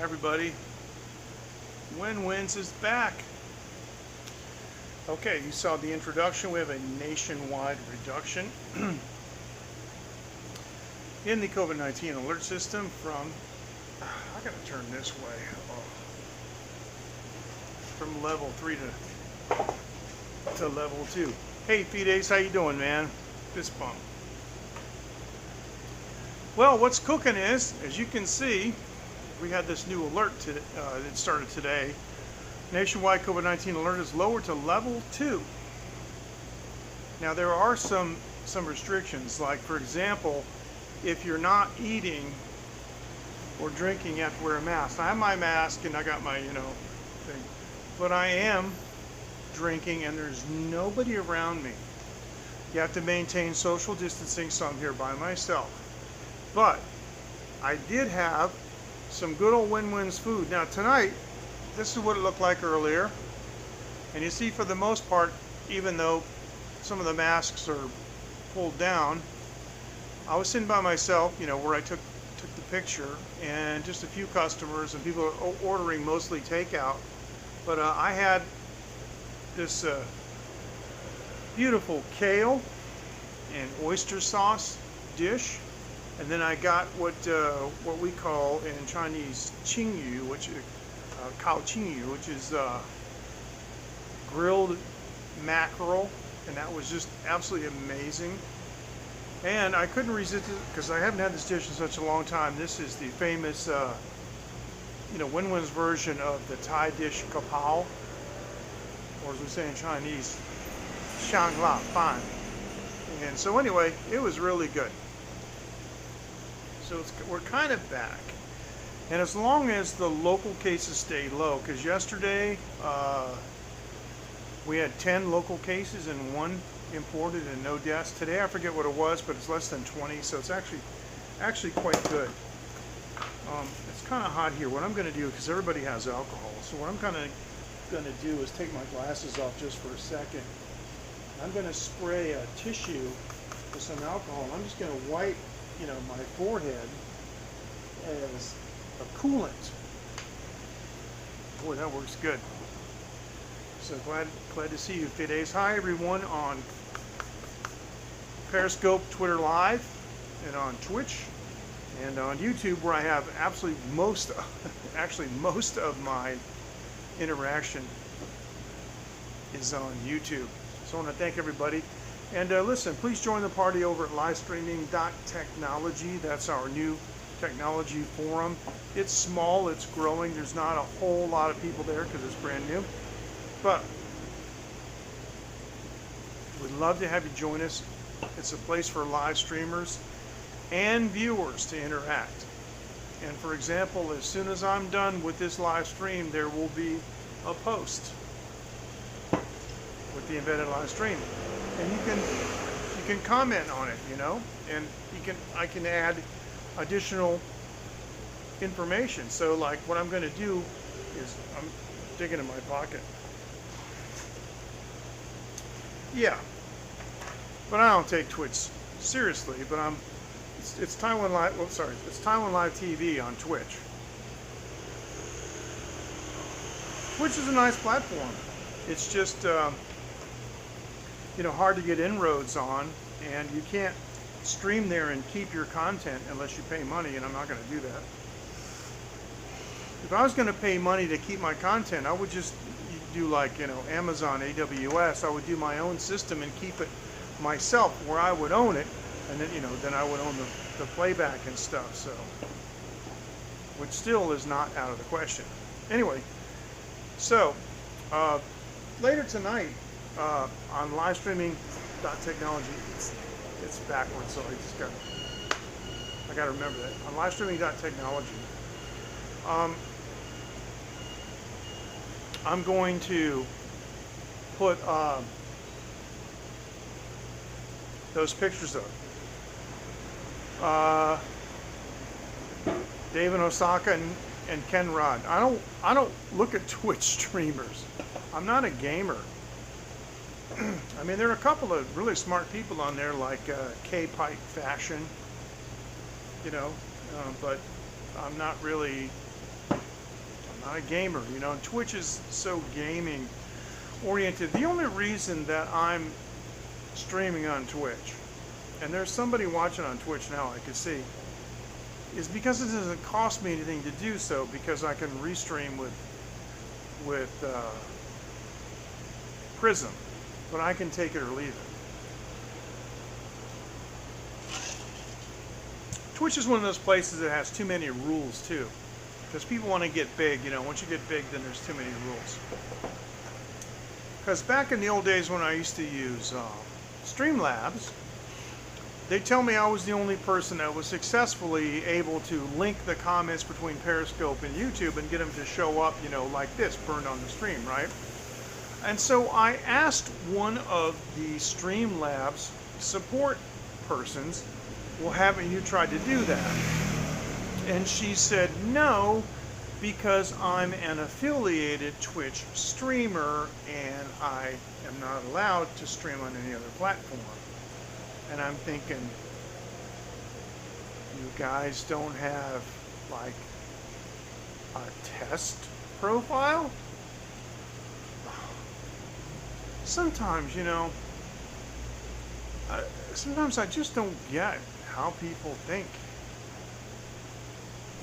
everybody. Wenwen is back. Okay, you saw the introduction. We have a nationwide reduction in the COVID-19 alert system from, I gotta turn this way, from level 3 to level 2. Hey, Fides, how you doing, man? Fist bump. Well, what's cooking is, as you can see, we had this new alert that started today. Nationwide COVID-19 alert is lowered to level 2. Now there are some restrictions, like for example, if you're not eating or drinking, you have to wear a mask. I have my mask and I got my thing, but I am drinking and there's nobody around me. You have to maintain social distancing, so I'm here by myself. But I did have some good old Wenwen's food. Now tonight, this is what it looked like earlier. And you see, for the most part, even though some of the masks are pulled down, I was sitting by myself, where I took the picture, and just a few customers, and people are ordering mostly takeout. But I had this beautiful kale and oyster sauce dish. And then I got what we call in Chinese qingyu, which is kao qingyu, which is grilled mackerel, and that was just absolutely amazing. And I couldn't resist it because I haven't had this dish in such a long time. This is the famous, Wenwen's version of the Thai dish kapao, or as we say in Chinese, shang la fan. And so anyway, it was really good. So we're kind of back. And as long as the local cases stay low, because yesterday we had 10 local cases and 1 imported and no deaths. Today I forget what it was, but it's less than 20, so it's actually quite good. It's kind of hot here. What I'm going to do, because everybody has alcohol, so what I'm kind of going to do is take my glasses off just for a second. I'm going to spray a tissue with some alcohol. I'm just going to wipe my forehead as a coolant. Boy, that works good. So glad to see you, Fides. Hi everyone on Periscope, Twitter Live, and on Twitch, and on YouTube, where I have absolutely most of my interaction is on YouTube. So I want to thank everybody. And listen, please join the party over at livestreaming.technology. That's our new technology forum. It's small, it's growing. There's not a whole lot of people there because it's brand new. But we'd love to have you join us. It's a place for live streamers and viewers to interact. And for example, as soon as I'm done with this live stream, there will be a post with the embedded live stream. And you can comment on it, and I can add additional information. So like what I'm going to do is I'm digging in my pocket. Yeah, but I don't take Twitch seriously. But it's Taiwan Live. Oh, sorry, it's Taiwan Live TV on Twitch. Twitch is a nice platform. It's just hard to get inroads on, and you can't stream there and keep your content unless you pay money, and I'm not going to do that. If I was going to pay money to keep my content, I would just do like, Amazon, AWS. I would do my own system and keep it myself where I would own it, and then, then I would own the playback and stuff, so, which still is not out of the question. Anyway, so, later tonight, on livestreaming.technology, it's backwards, so I gotta remember that. On livestreaming.technology, I'm going to put those pictures up. Dave in Osaka and Ken Rod. I don't look at Twitch streamers. I'm not a gamer. I mean, there are a couple of really smart people on there, like K-Pipe Fashion, but I'm not really not a gamer, you know, and Twitch is so gaming oriented. The only reason that I'm streaming on Twitch, and there's somebody watching on Twitch now I can see, is because it doesn't cost me anything to do so, because I can restream with Prism, but I can take it or leave it. Twitch is one of those places that has too many rules too, because people want to get big. You know, once you get big, then there's too many rules. Because back in the old days when I used to use Streamlabs, they tell me I was the only person that was successfully able to link the comments between Periscope and YouTube and get them to show up, you know, like this, burned on the stream, right? And so I asked one of the Streamlabs support persons, well, haven't you tried to do that? And she said, no, because I'm an affiliated Twitch streamer and I am not allowed to stream on any other platform. And I'm thinking, you guys don't have like a test profile? Sometimes, you know, sometimes I just don't get how people think.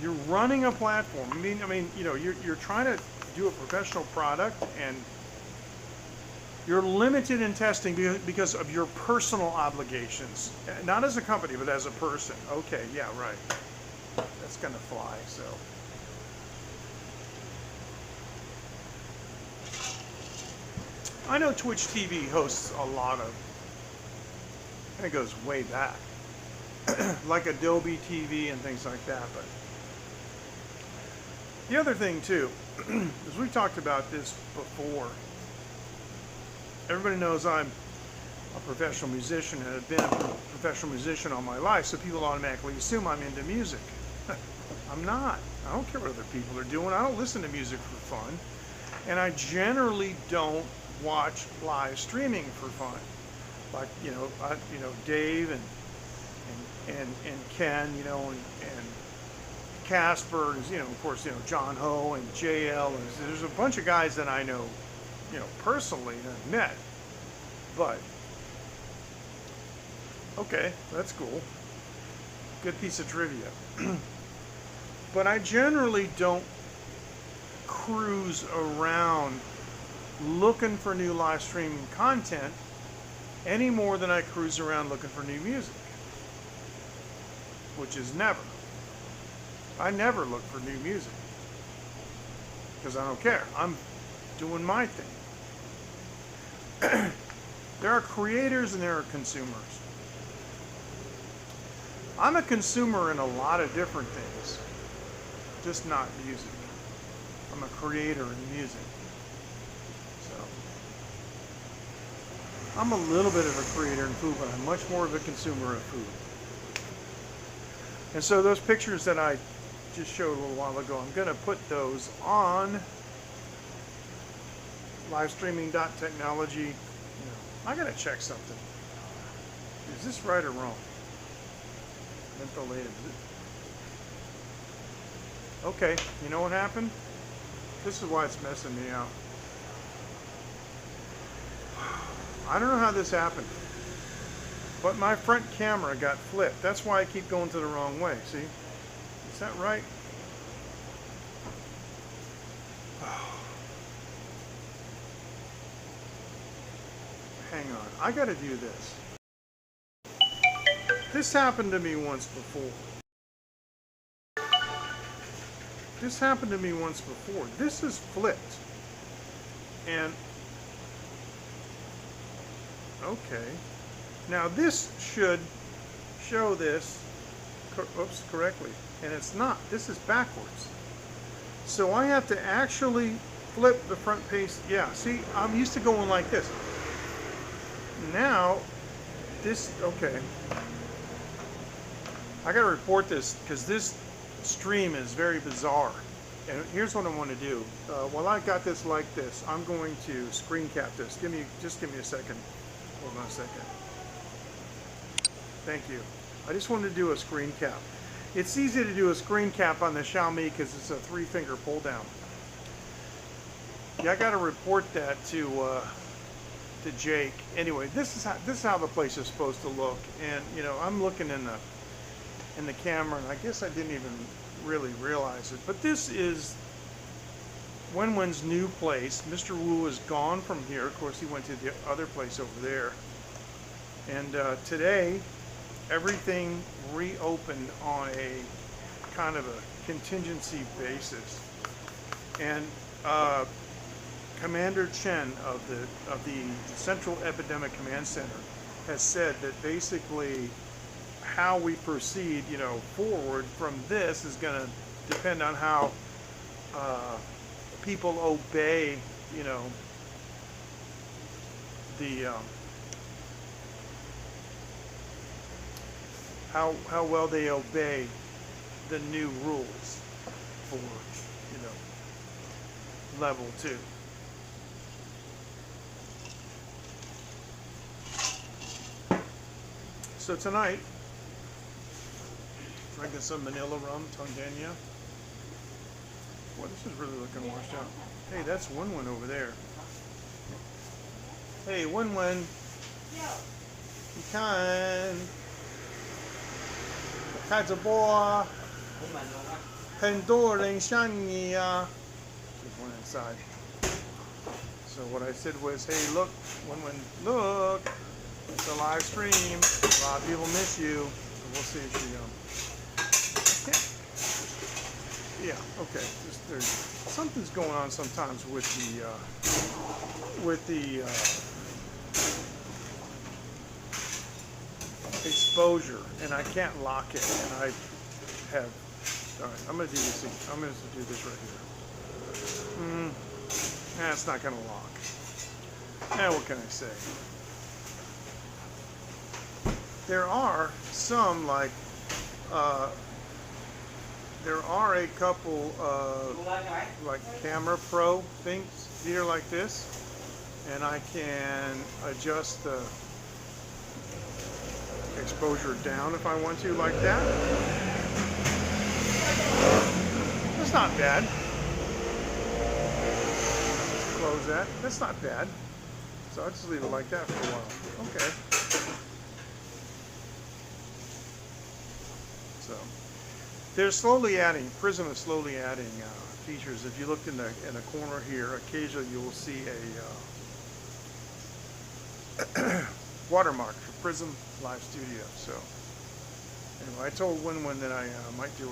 You're running a platform. I mean, you know, you're trying to do a professional product, and you're limited in testing because of your personal obligations, not as a company, but as a person. Okay, yeah, right. That's gonna fly. So, I know Twitch TV hosts a lot of. And it goes way back. Like Adobe TV and things like that. But the other thing too, is we talked about this before. Everybody knows I'm a professional musician and have been a professional musician all my life, so people automatically assume I'm into music. I'm not. I don't care what other people are doing. I don't listen to music for fun, and I generally don't watch live streaming for fun. Like, you know, Dave and Ken, you know, and Casper, and, you know, of course, you know, John Ho and JL, and there's a bunch of guys that I know, you know, personally and I've met. But okay, that's cool. Good piece of trivia. But I generally don't cruise around looking for new live streaming content any more than I cruise around looking for new music, which is never. I never look for new music because I don't care. I'm doing my thing. There are creators and there are consumers. I'm a consumer in a lot of different things, just not music. I'm a creator in music. I'm a little bit of a creator in food, but I'm much more of a consumer of food. And so those pictures that I just showed a little while ago, I'm going to put those on livestreaming.technology. You know, I got to check something. Is this right or wrong? Mentholated. Okay, you know what happened? This is why it's messing me out. I don't know how this happened, but my front camera got flipped. That's why I keep going to the wrong way. See? Is that right? Hang on. I got to do this. This happened to me once before. This happened to me once before. This is flipped. And okay, now this should show this correctly, and it's not. This is backwards. So I have to actually flip the front page. Yeah, see, I'm used to going like this. Now, this, okay. I gotta report this because this stream is very bizarre. And here's what I want to do. While I got this like this, I'm going to screen cap this. Just give me a second. Hold on a second. Thank you. I just wanted to do a screen cap. It's easy to do a screen cap on the Xiaomi because it's a 3-finger pull down. Yeah, I got to report that to Jake. Anyway, this is how the place is supposed to look. And you know, I'm looking in the camera, and I guess I didn't even really realize it. But this is Wenwen's new place. Mr. Wu is gone from here. Of course, he went to the other place over there. And today, everything reopened on a kind of a contingency basis. And Commander Chen of the Central Epidemic Command Center has said that basically how we proceed, you know, forward from this is going to depend on how people obey, you know, the how well they obey the new rules for, you know, level 2. So tonight, drinking some Manila rum, Tongdania. Boy, this is really looking washed out. Hey, that's Wenwen over there. Hey, Wenwen. You can. 开直播，很多人想你啊。Just went inside. So what I said was, hey, look, Wenwen, look, it's a live stream. A lot of people miss you. So we'll see if she yeah, okay. There's something's going on sometimes with the exposure, and I can't lock it. And I have. All right, I'm gonna do this. I'm gonna do this right here. It's not gonna lock. What can I say? There are some there are a couple like Camera Pro things here like this, and I can adjust the exposure down if I want to, like that. That's not bad. Close that. That's not bad. So I'll just leave it like that for a while. Okay. So they're slowly adding. Prism is slowly adding features. If you look in the corner here, occasionally you will see a watermark for Prism Live Studio. So anyway, I told Wenwen that I might do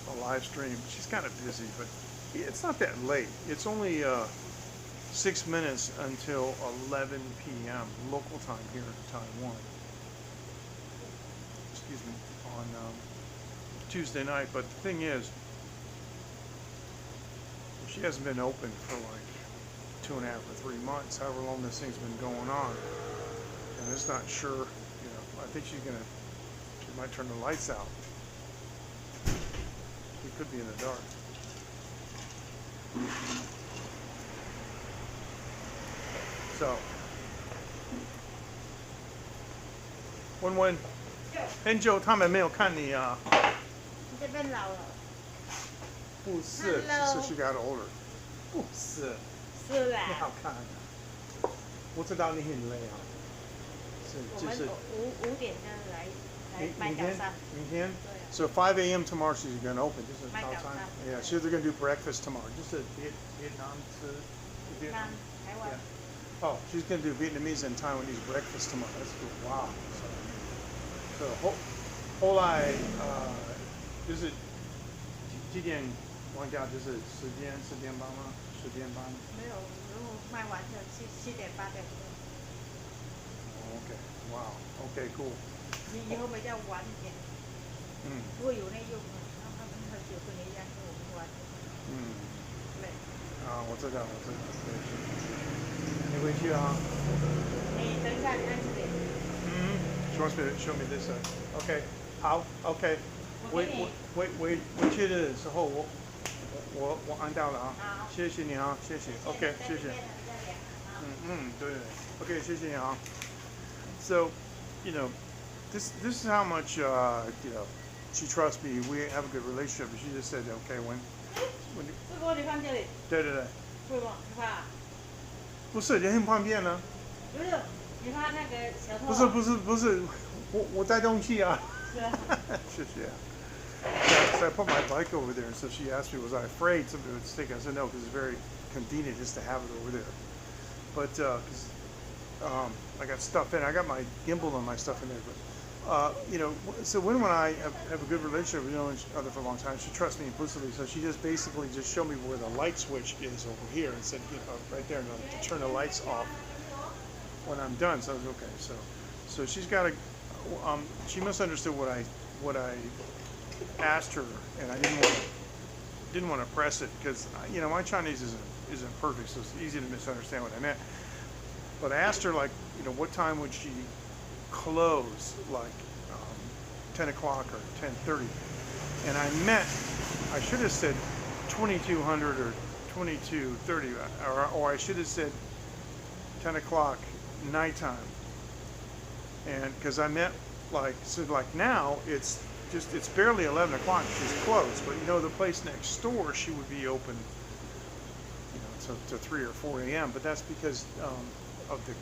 a live stream. She's kind of busy, but it's not that late. It's only 6 minutes until 11 p.m. local time here in Taiwan. Excuse me, on Tuesday night. But the thing is, she hasn't been open for like 2.5 or 3 months, however long this thing's been going on. And it's not sure, you know, I think she might turn the lights out. She could be in the dark. So, Wenwen，很久他们没有看你啊。这边老了。不是，是 she got older。不是。是啦。你好看啊。我知道你很累啊。我们5点就来买早餐。明天。So 5 a.m. tomorrow she's going to open. Just a time. Yeah, she's going to do breakfast tomorrow. Just a Vietnam to Vietnam. Taiwan. Yeah. Oh, she's going to do Vietnamese and Taiwanese breakfast tomorrow. That's cool. Wow. So 后来就是几点完掉？就是10点半吗？10点半？没有，如果卖完就7点8点。Okay. Wow. Okay. Cool. 你以后比较晚一点。如果有那用，他们喝酒跟你一样，跟我们晚。对。我知道。你回去啊？等一下，你按这里。She wants me to show me this side. Okay. 好。Okay. 回去的时候我按到了啊。谢谢你啊，谢谢。Okay. 谢谢。对。Okay. 谢谢你啊。So, you know, this is how much you know, she trusts me. We have a good relationship. She just said, okay, when 这个你放这里。对。会吗？你怕？不是，也很方便啊。不是，你怕那个小偷？不是，我带东西啊。是啊。谢谢。Yeah, so I put my bike over there, and so she asked me, was I afraid somebody would stick it? I said no, because it's very convenient just to have it over there. But I got stuff in. I got my gimbal and my stuff in there. But so when I have a good relationship, we know each other for a long time. She trusts me implicitly, so she just basically just showed me where the light switch is over here, and said, right there, to turn the lights off when I'm done. So I was okay. So she's got a. She misunderstood what I asked her, and I didn't want to press it because my Chinese isn't perfect, so it's easy to misunderstand what I meant. But I asked her, like, what time would she close, like 10 o'clock or 10:30, and I should have said 2200 or 22:30, or I should have said 10 o'clock nighttime, and because I meant like now it's barely 11 o'clock, she's closed, but the place next door, she would be open to 3 or 4 a.m. But that's because of the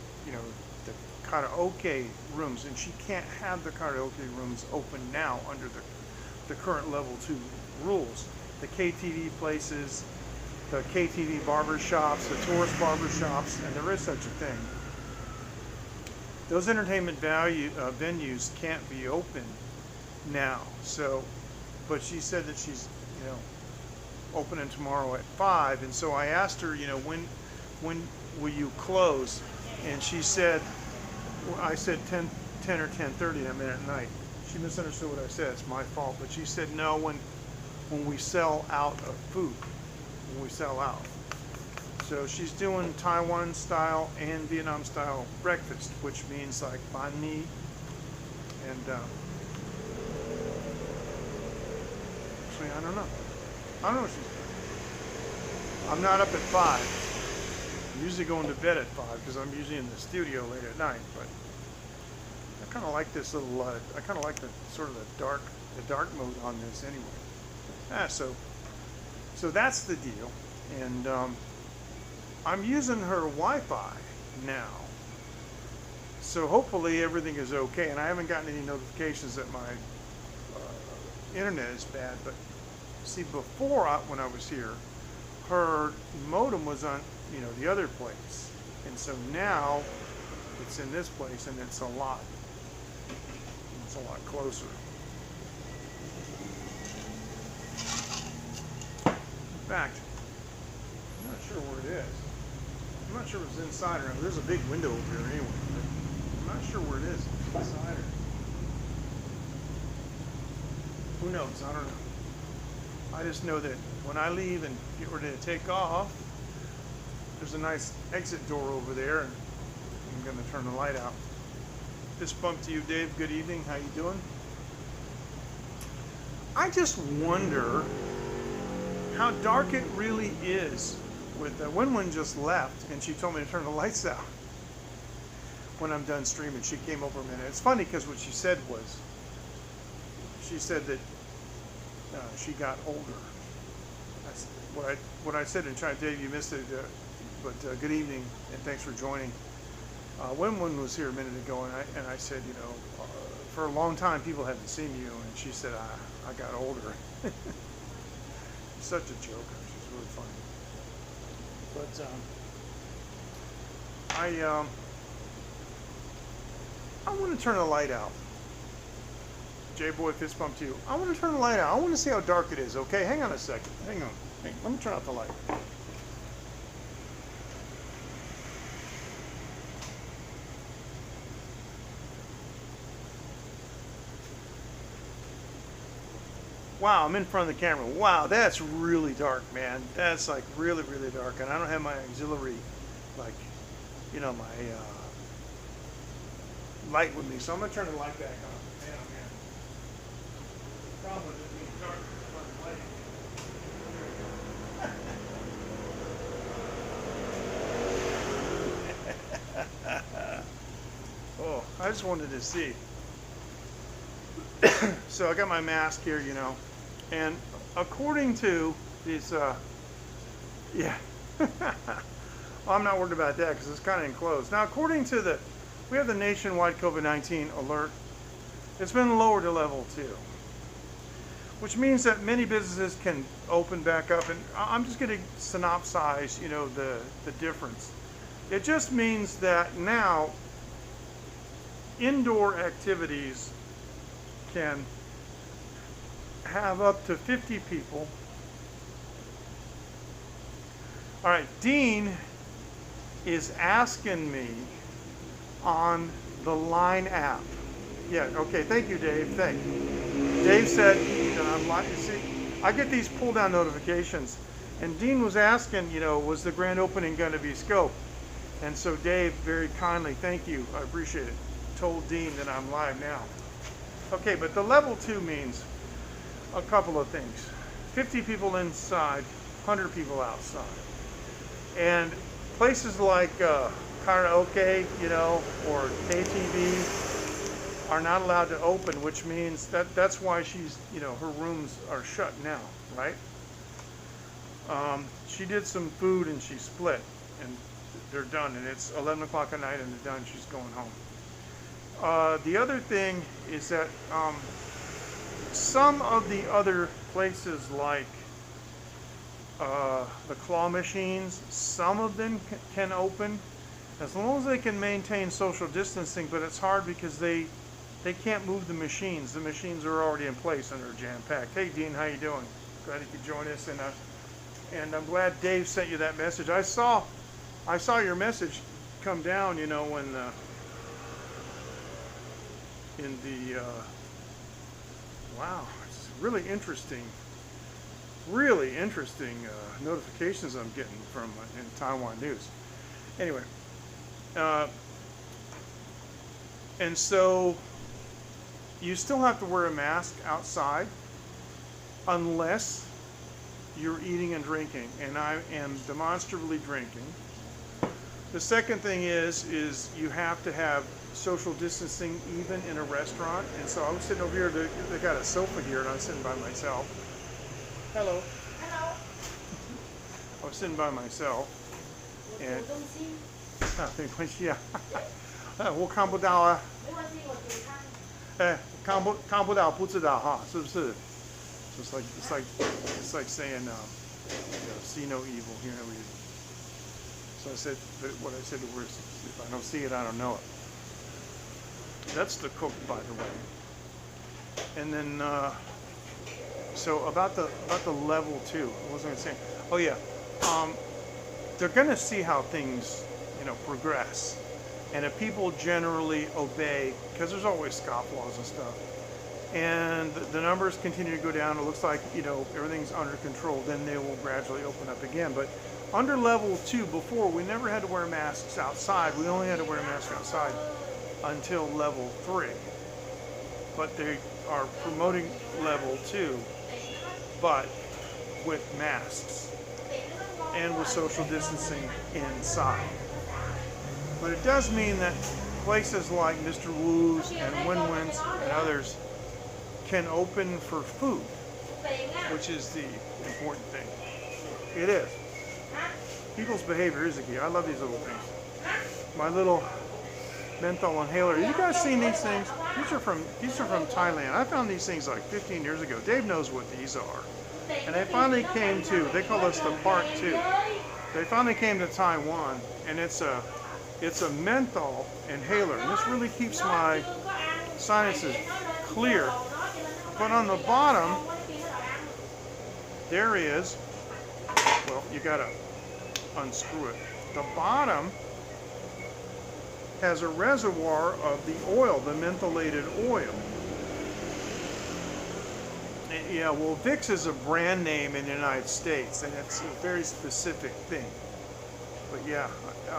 the karaoke rooms, and she can't have the karaoke rooms open now under the current level 2 rules. The KTV places, the KTV barber shops, the tourist barber shops, and there is such a thing. Those entertainment venues can't be open now. So, but she said that she's opening tomorrow at 5, and so I asked her, when will you close? And she said, I said 10 or 10:30, I meant at night. She misunderstood what I said. It's my fault. But she said no, when we sell out of food, when we sell out. So she's doing Taiwan style and Vietnam style breakfast, which means like banh mi and actually I don't know what she's doing. I'm not up at 5. I'm usually going to bed at 5 because I'm usually in the studio late at night. But I kind of like this little. I kind of like the sort of the dark mode on this anyway. So that's the deal, and I'm using her Wi-Fi now. So hopefully everything is okay, and I haven't gotten any notifications that my internet is bad. But see, before when I was here, her modem was on the other place, and so now it's in this place, and it's a lot closer. In fact, I'm not sure where it is. I'm not sure if it's inside or not. There's a big window over here anyway, but I'm not sure where it is. If it's inside or who knows? I don't know. I just know that when I leave and get ready to take off, there's a nice exit door over there, and I'm going to turn the light out. Fist bump to you, Dave. Good evening. How you doing? I just wonder how dark it really is. With Wenwen just left, and she told me to turn the lights out when I'm done streaming. She came over a minute. It's funny because what she said was, she said that she got older. That's what I said in China. Dave, you missed it, but good evening and thanks for joining. Wenwen was here a minute ago, and I said, for a long time people haven't seen you, and she said I got older. She's such a joker. She's really funny. But I want to turn the light out. J-Boy, fist bump to you. I want to turn the light out. I want to see how dark it is, okay? Hang on a second. Hang on. Let me turn out the light. Wow, I'm in front of the camera. Wow, that's really dark, man. That's like really, really dark. And I don't have my auxiliary, like, my light with me. So I'm going to turn the light back on. Man, oh, man. The problem with it being dark is the lighting. Oh, I just wanted to see. So I got my mask here, and according to these, Well, I'm not worried about that because it's kind of enclosed. Now, according to we have the nationwide COVID-19 alert. It's been lowered to level 2, which means that many businesses can open back up. And I'm just going to synopsize, the difference. It just means that now indoor activities can have up to 50 people. All right, Dean is asking me on the Line app. Yeah, okay, thank you, Dave, thank you. Dave said that I'm live. You see, I get these pull down notifications, and Dean was asking, was the grand opening going to be scoped? And so Dave, very kindly, thank you, I appreciate it, told Dean that I'm live now. Okay, but the level 2 means a couple of things. 50 people inside, 100 people outside. And places like karaoke, or KTV are not allowed to open, which means that's why she's, her rooms are shut now, right? She did some food and she split, and they're done, and it's 11 o'clock at night and they're done, she's going home. The other thing is that some of the other places like the claw machines, some of them can open as long as they can maintain social distancing, but it's hard because they can't move the machines. The machines are already in place and they're jam-packed. Hey Dean, how you doing? Glad you could join us, and I'm glad Dave sent you that message. I saw your message come down, when in the wow, it's really interesting notifications I'm getting from in Taiwan news. Anyway, and so you still have to wear a mask outside unless you're eating and drinking, and I am demonstrably drinking. The second thing is you have to have social distancing even in a restaurant, and so I was sitting over here, they got a sofa here, and I was sitting by myself. Hello. Hello. I was sitting by myself, and 没关系啊，我看不到啊，没关系，我煮汤。看不到不知道哈，是不是？ It's like saying, see no evil, hear no evil. So I said, but what I said was, if I don't see it, I don't know it. That's the cook, by the way. And then, so about the level 2, what was I saying? Oh yeah, they're going to see how things, progress, and if people generally obey, because there's always scofflaws and stuff, and the numbers continue to go down, it looks like, everything's under control, then they will gradually open up again. But under level 2, before, we never had to wear masks outside. We only had to wear masks outside until level 3. But they are promoting level 2, but with masks and with social distancing inside. But it does mean that places like Mr. Wu's and Wenwen's and others can open for food, which is the important thing. It is. People's behavior is the key. I love these little things. My little menthol inhaler. You guys seen these things? These are from Thailand. I found these things like 15 years ago. Dave knows what these are. And they finally came to, they call us the Part 2. They finally came to Taiwan, and it's a menthol inhaler. And this really keeps my sinuses clear. But on the bottom, there is, well, you gotta unscrew it. The bottom has a reservoir of the oil, the mentholated oil. And, yeah, well, Vicks is a brand name in the United States, and it's a very specific thing. But yeah,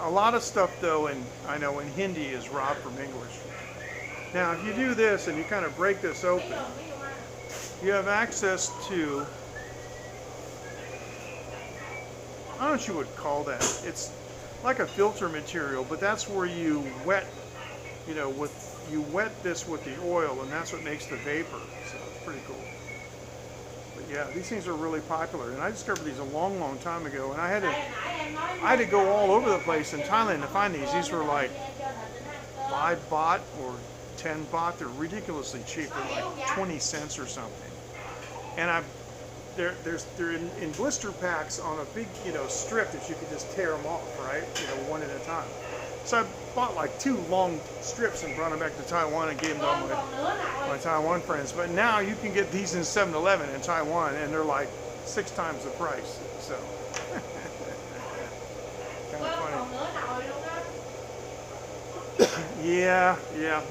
a lot of stuff though, and I know in Hindi is robbed from English. Now, if you do this and you kind of break this open, you have access to, I don't know what you would call that. It's like a filter material, but that's where you wet, you wet this with the oil, and that's what makes the vapor. So it's pretty cool. But yeah, these things are really popular, and I discovered these a long, long time ago, and I had to I had to go all over the place in Thailand to find these. These were like 5 baht or 10 baht. They're ridiculously cheap. They're like 20 cents or something. And they're in blister packs on a big, strip that you could just tear them off, right? One at a time. So I bought like 2 long strips and brought them back to Taiwan and gave them to all my Taiwan friends. But now you can get these in 7-Eleven in Taiwan, and they're like 6 times the price. So kind of funny. Yeah,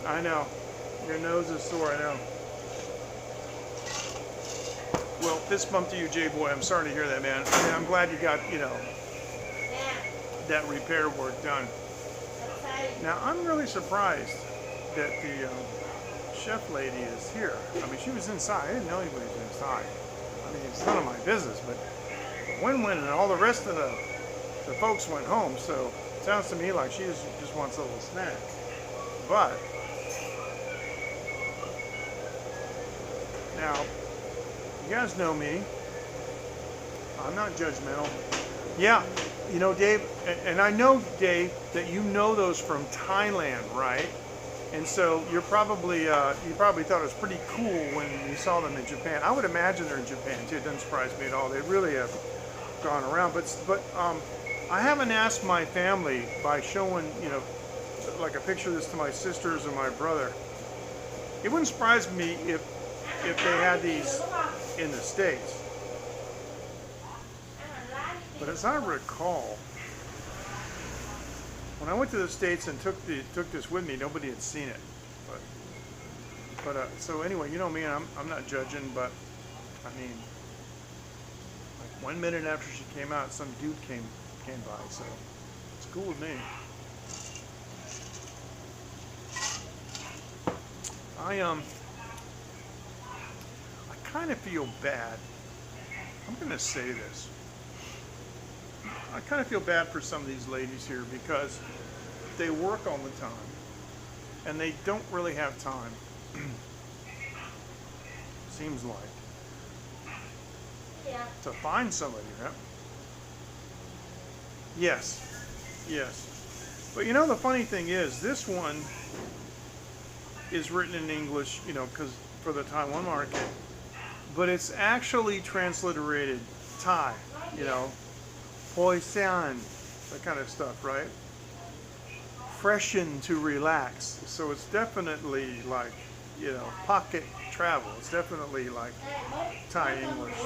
I know. Your nose is sore, I know. Well, fist bump to you, J-Boy. I'm sorry to hear that, man. I mean, I'm glad you got, that repair work done. Now, I'm really surprised that the chef lady is here. I mean, she was inside. I didn't know anybody was inside. I mean, it's none of my business, but Wenwen and all the rest of the folks went home, so it sounds to me like she just wants a little snack. But, now, you guys know me. I'm not judgmental. Yeah, Dave, and I know, Dave, that you know those from Thailand, right? And so you probably thought it was pretty cool when you saw them in Japan. I would imagine they're in Japan too. It doesn't surprise me at all. They really have gone around. But I haven't asked my family by showing like a picture of this to my sisters or my brother. It wouldn't surprise me if they had these in the States. But as I recall, when I went to the States and took this with me, nobody had seen it. But so anyway, you know me, I'm not judging, but I mean, like 1 minute after she came out, some dude came by, so it's cool with me. I kind of feel bad. I'm gonna say this. I kind of feel bad for some of these ladies here because they work all the time and they don't really have time. Seems like. To find somebody, right? Yes. But the funny thing is, this one is written in English, because for the Taiwan market, but it's actually transliterated Thai, Hoi San, that kind of stuff, right? Freshen to relax. So it's definitely like, pocket travel. It's definitely like Thai English.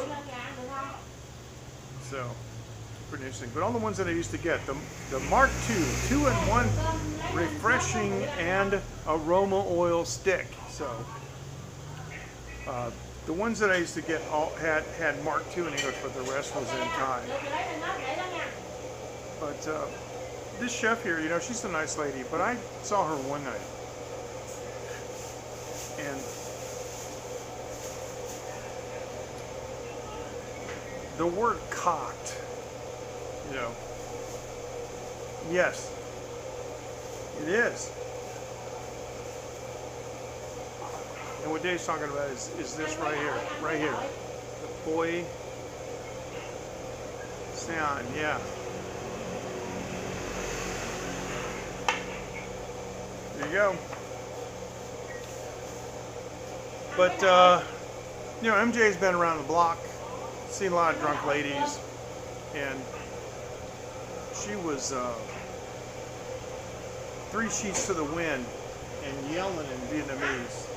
So, pretty interesting. But all the ones that I used to get, the Mark II, 2-in-1 refreshing and aroma oil stick. So, the ones that I used to get all had Mark II in English, but the rest was in Thai. But this chef here, she's a nice lady, but I saw her one night. And the word cocked, yes, it is. And what Dave's talking about is this right here. The Hoi San, yeah. There you go. But, MJ's been around the block, seen a lot of drunk ladies, and she was 3 sheets to the wind and yelling in Vietnamese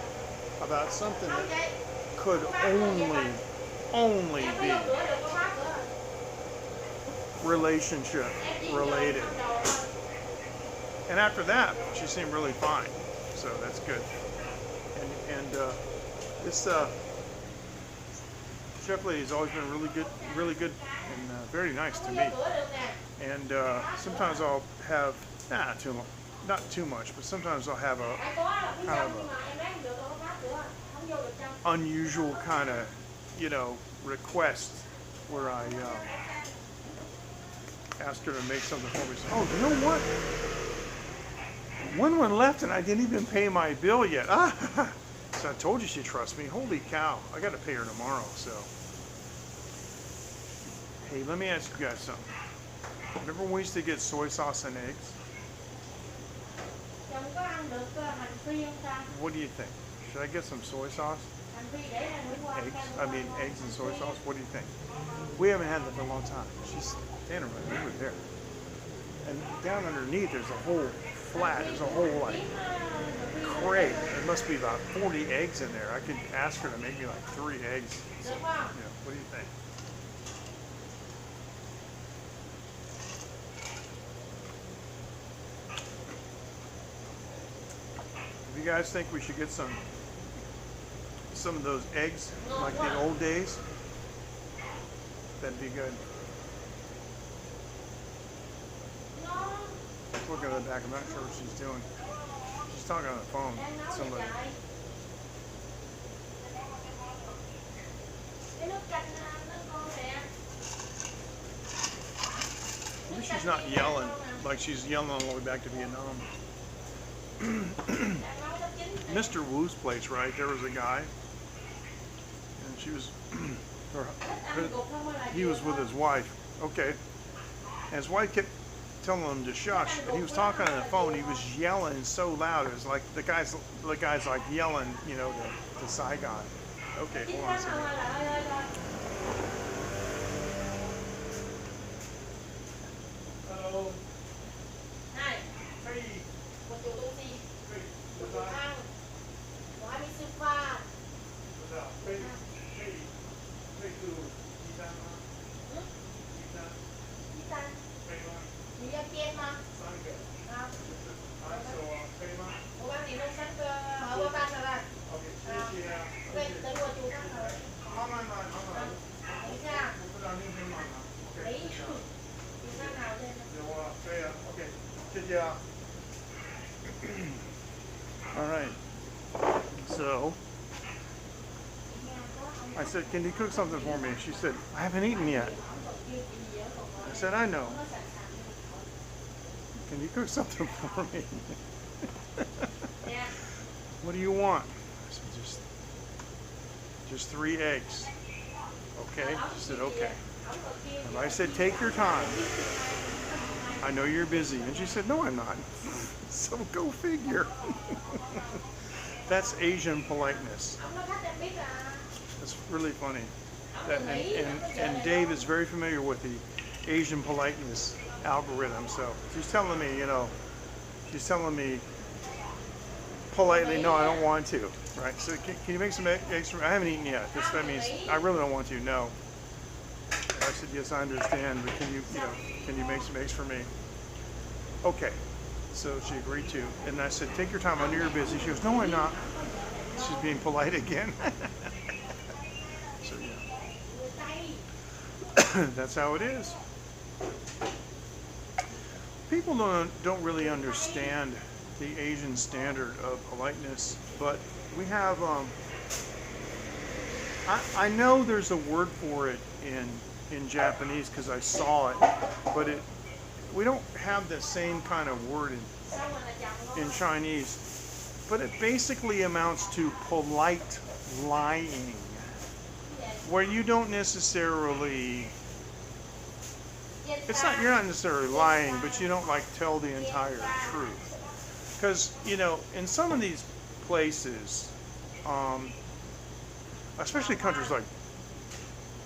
about something that could only be relationship related. And after that, she seemed really fine, so that's good. And this chef lady has always been really good, and very nice to me. And sometimes I'll have not too much, but sometimes I'll have a kind of a unusual kind of request where I ask her to make something for me. So, oh, you know what? Wenwen left and I didn't even pay my bill yet. So I told you she'd trust me. Holy cow. I got to pay her tomorrow. So, hey, let me ask you guys something. Remember when we used to get soy sauce and eggs? Chồng có ăn được hành phi không ta? What do you think? Should I get some soy sauce? Hành phi để là Nguyễn Quang. Eggs? I mean, eggs and soy sauce? What do you think? We haven't had that for a long time. She's standing right over there. And down underneath, there's a whole flat. There's a whole, like, crate. There must be about 40 eggs in there. I could ask her to make me, like, 3 eggs. So, what do you think? Do you guys think we should get some of those eggs like the old days? That'd be good. Let's look at the back. I'm not sure what she's doing. She's talking on the phone with somebody. At least she's not yelling like she's yelling on the way back to Vietnam. Mr. Wu's place, right? There was a guy, and she was, he was with his wife. Okay, and his wife kept telling him to shush, and he was talking on the phone. He was yelling so loud. It was like the guy's like yelling, you know, to Saigon. Okay, hold on a second. Hello. Này, Hey. một chỗ东西， Hey. một chỗ ăn,我还没吃饭。可以住一单吗？嗯，一单一单，可以吗？你要煎吗？ 3个。好，可以吗？我帮你弄3个荷包蛋的啦。 OK，谢谢啊。对，等我煮汤好了。慢慢。等一下。我不知道那天忙吗？ 没有，煮汤好的。有啊，可以啊。OK，谢谢啊。All right. So I said, "Can you cook something for me?" She said, "I haven't eaten yet." I said, "I know. Can you cook something for me?" What do you want? I said, just 3 eggs. Okay. She said, "Okay." And I said, "Take your time. I know you're busy." And she said, "No, I'm not." So go figure. That's Asian politeness. That's really funny. And Dave is very familiar with the Asian politeness algorithm. So she's telling me, you know, politely, no, I don't want to. Right? So can you make some eggs for me? I haven't eaten yet. That means I really don't want to. No. I said, yes, I understand, but can you make some eggs for me? Okay. So she agreed to, and I said, "Take your time. I know you're busy." She goes, "No, I'm not." She's being polite again. So yeah, that's how it is. People don't really understand the Asian standard of politeness, but we have. I know there's a word for it in Japanese because I saw it, but we don't have the same kind of word in Chinese, but it basically amounts to polite lying, where you don't necessarily, you're not necessarily lying, but you don't like tell the entire truth. Because, you know, in some of these places, especially countries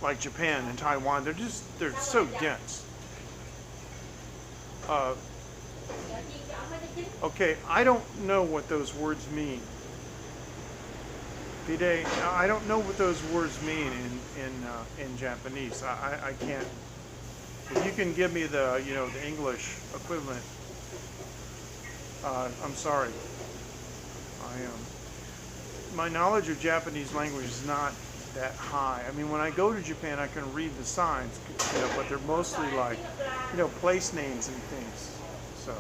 like Japan and Taiwan, they're so dense. Okay, I don't know what those words mean. Pide, I don't know what those words mean in Japanese. I can't. If you can give me the the English equivalent, I'm sorry. My knowledge of Japanese language is not that high. I mean, when I go to Japan, I can read the signs, but they're mostly like, place names and things. So,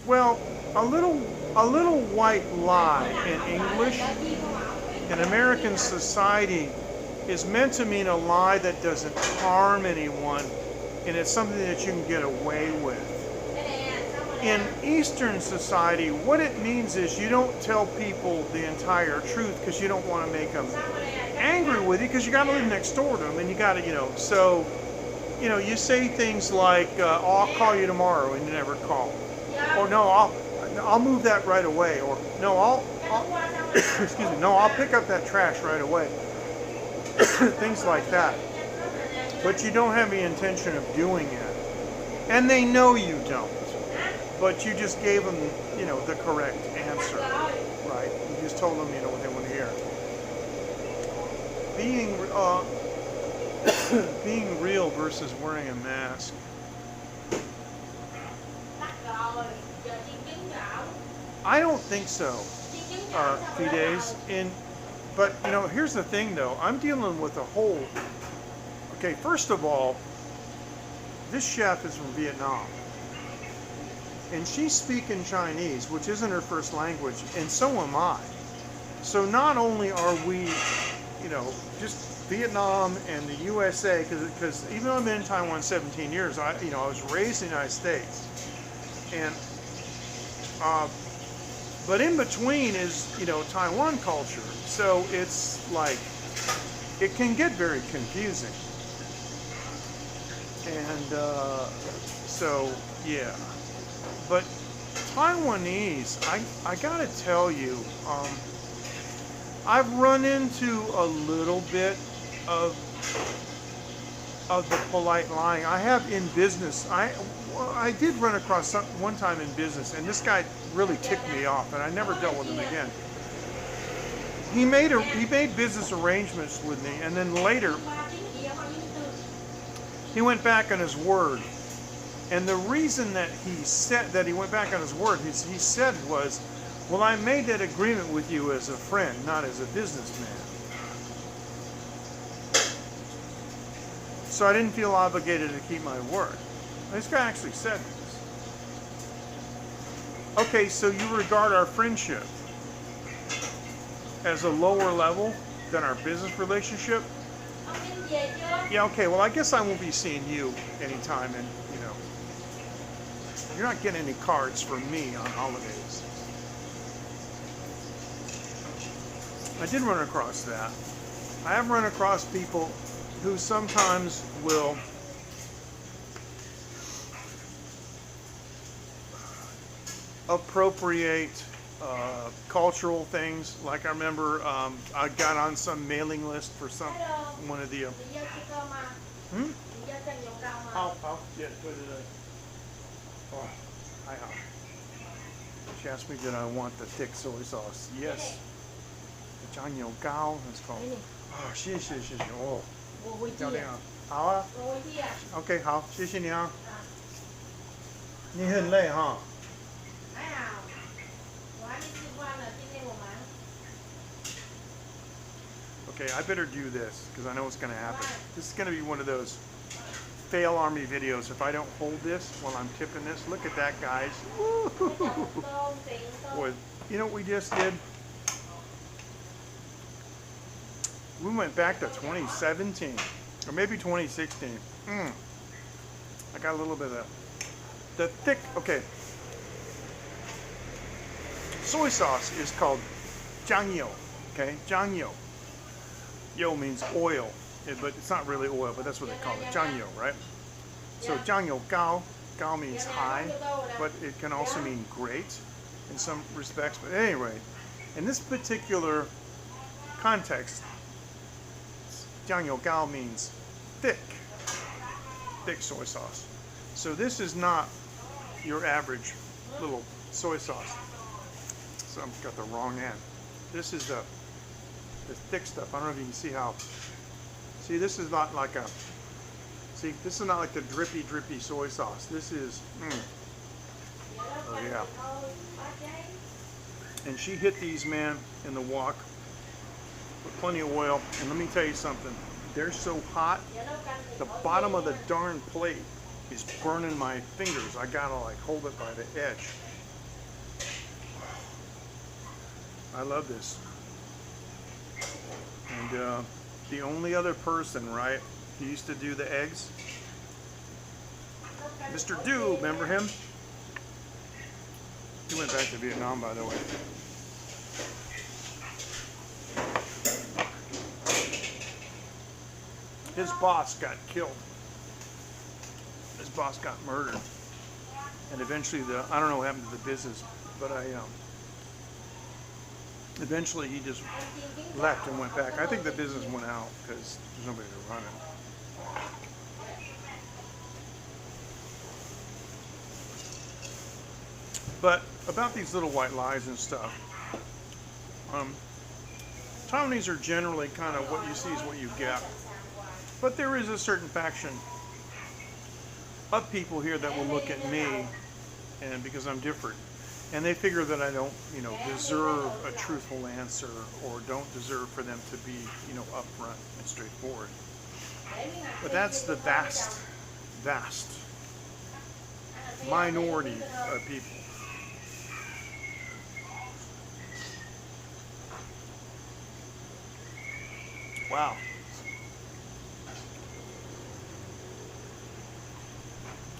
well, a little white lie in English in American society is meant to mean a lie that doesn't harm anyone, and it's something that you can get away with. In Eastern society, what it means is you don't tell people the entire truth because you don't want to make them angry with you, because you got to live next door to them, and you got to, so you know, you say things like, oh, I'll call you tomorrow, and you never call. Or no, I'll move that right away. Or no, I'll excuse me, no, I'll pick up that trash right away. Things like that. But you don't have the intention of doing it. And they know you don't. But you just gave them, you know, the correct answer. Right? You just told them, you know, what they want to hear. Being real versus wearing a mask. I don't think so, Fides. But, you know, here's the thing, though. I'm dealing with a whole... Okay, first of all, this chef is from Vietnam. And she's speaking Chinese, which isn't her first language, and so am I. So not only are we, you know, just Vietnam and the USA, because even though I've been in Taiwan 17 years, I was raised in the United States. And... but in between is, you know, Taiwan culture. So it's like, it can get very confusing. And so, yeah. But Taiwanese, I gotta tell you, I've run into a little bit of the polite lying. I have in business. I did run across one time in business, and this guy really ticked me off, and I never dealt with him again. He made business arrangements with me, and then later he went back on his word. And the reason that he said that he went back on his word, he said was, well, I made that agreement with you as a friend, not as a businessman. So I didn't feel obligated to keep my word. This guy actually said this. Okay, so you regard our friendship as a lower level than our business relationship? Yeah, okay, well, I guess I won't be seeing you anytime, and, you know, you're not getting any cards from me on holidays. I did run across that. I have run across people who sometimes will appropriate cultural things. Like I remember I got on some mailing list for one of the... She asked me did I want the thick soy sauce. Yes. The酱油膏 it's called. Oh, 谢谢谢谢 哦，漂亮。好啊。OK 好，谢谢你啊。你很累哈。Okay, I better do this because I know what's going to happen. This is going to be one of those fail army videos. If I don't hold this while I'm tipping this, look at that, guys. Boy, you know what we just did? We went back to 2017 or maybe 2016. I got a little bit of the thick. Okay, soy sauce is called 酱油. Okay, 酱油. Yo means oil, but it's not really oil, but that's what they call it, 酱油, right? So 酱油膏, gao means high, but it can also mean great in some respects. But anyway, in this particular context, 酱油膏 means thick soy sauce. So this is not your average little soy sauce. So I've got the wrong end. This is the thick stuff. I don't know if you can see how. See, this is not like this is not like the drippy soy sauce. This is, oh yeah. And she hit these, man, in the wok with plenty of oil. And let me tell you something. They're so hot, the bottom of the darn plate is burning my fingers. I gotta like hold it by the edge. I love this. And the only other person, right, who used to do the eggs, Mr. Du, remember him? He went back to Vietnam, by the way. His boss got killed boss got murdered, and eventually I don't know what happened to the business, but eventually he just left and went back. I think the business went out because there's nobody to run it. But about these little white lies and stuff, Taiwanese are generally kind of what you see is what you get. But there is a certain faction of people here that will look at me, and because I'm different, and they figure that I don't, deserve a truthful answer or don't deserve for them to be, upfront and straightforward. But that's the vast minority of people. Wow.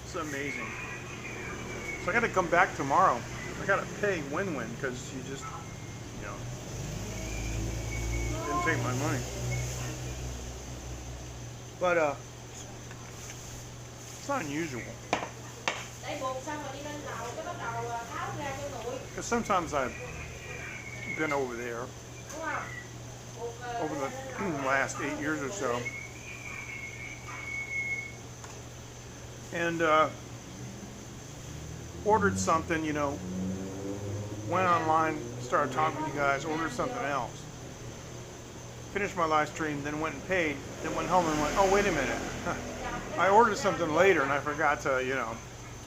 It's amazing. So I got to come back tomorrow. I got to pay Wenwen because she just, didn't take my money. But it's not unusual. Because sometimes I've been over there over the last 8 years or so, and ordered something, went online, started talking to you guys, ordered something else, finished my live stream, then went and paid, then went home and went, oh, wait a minute, I ordered something later and I forgot to,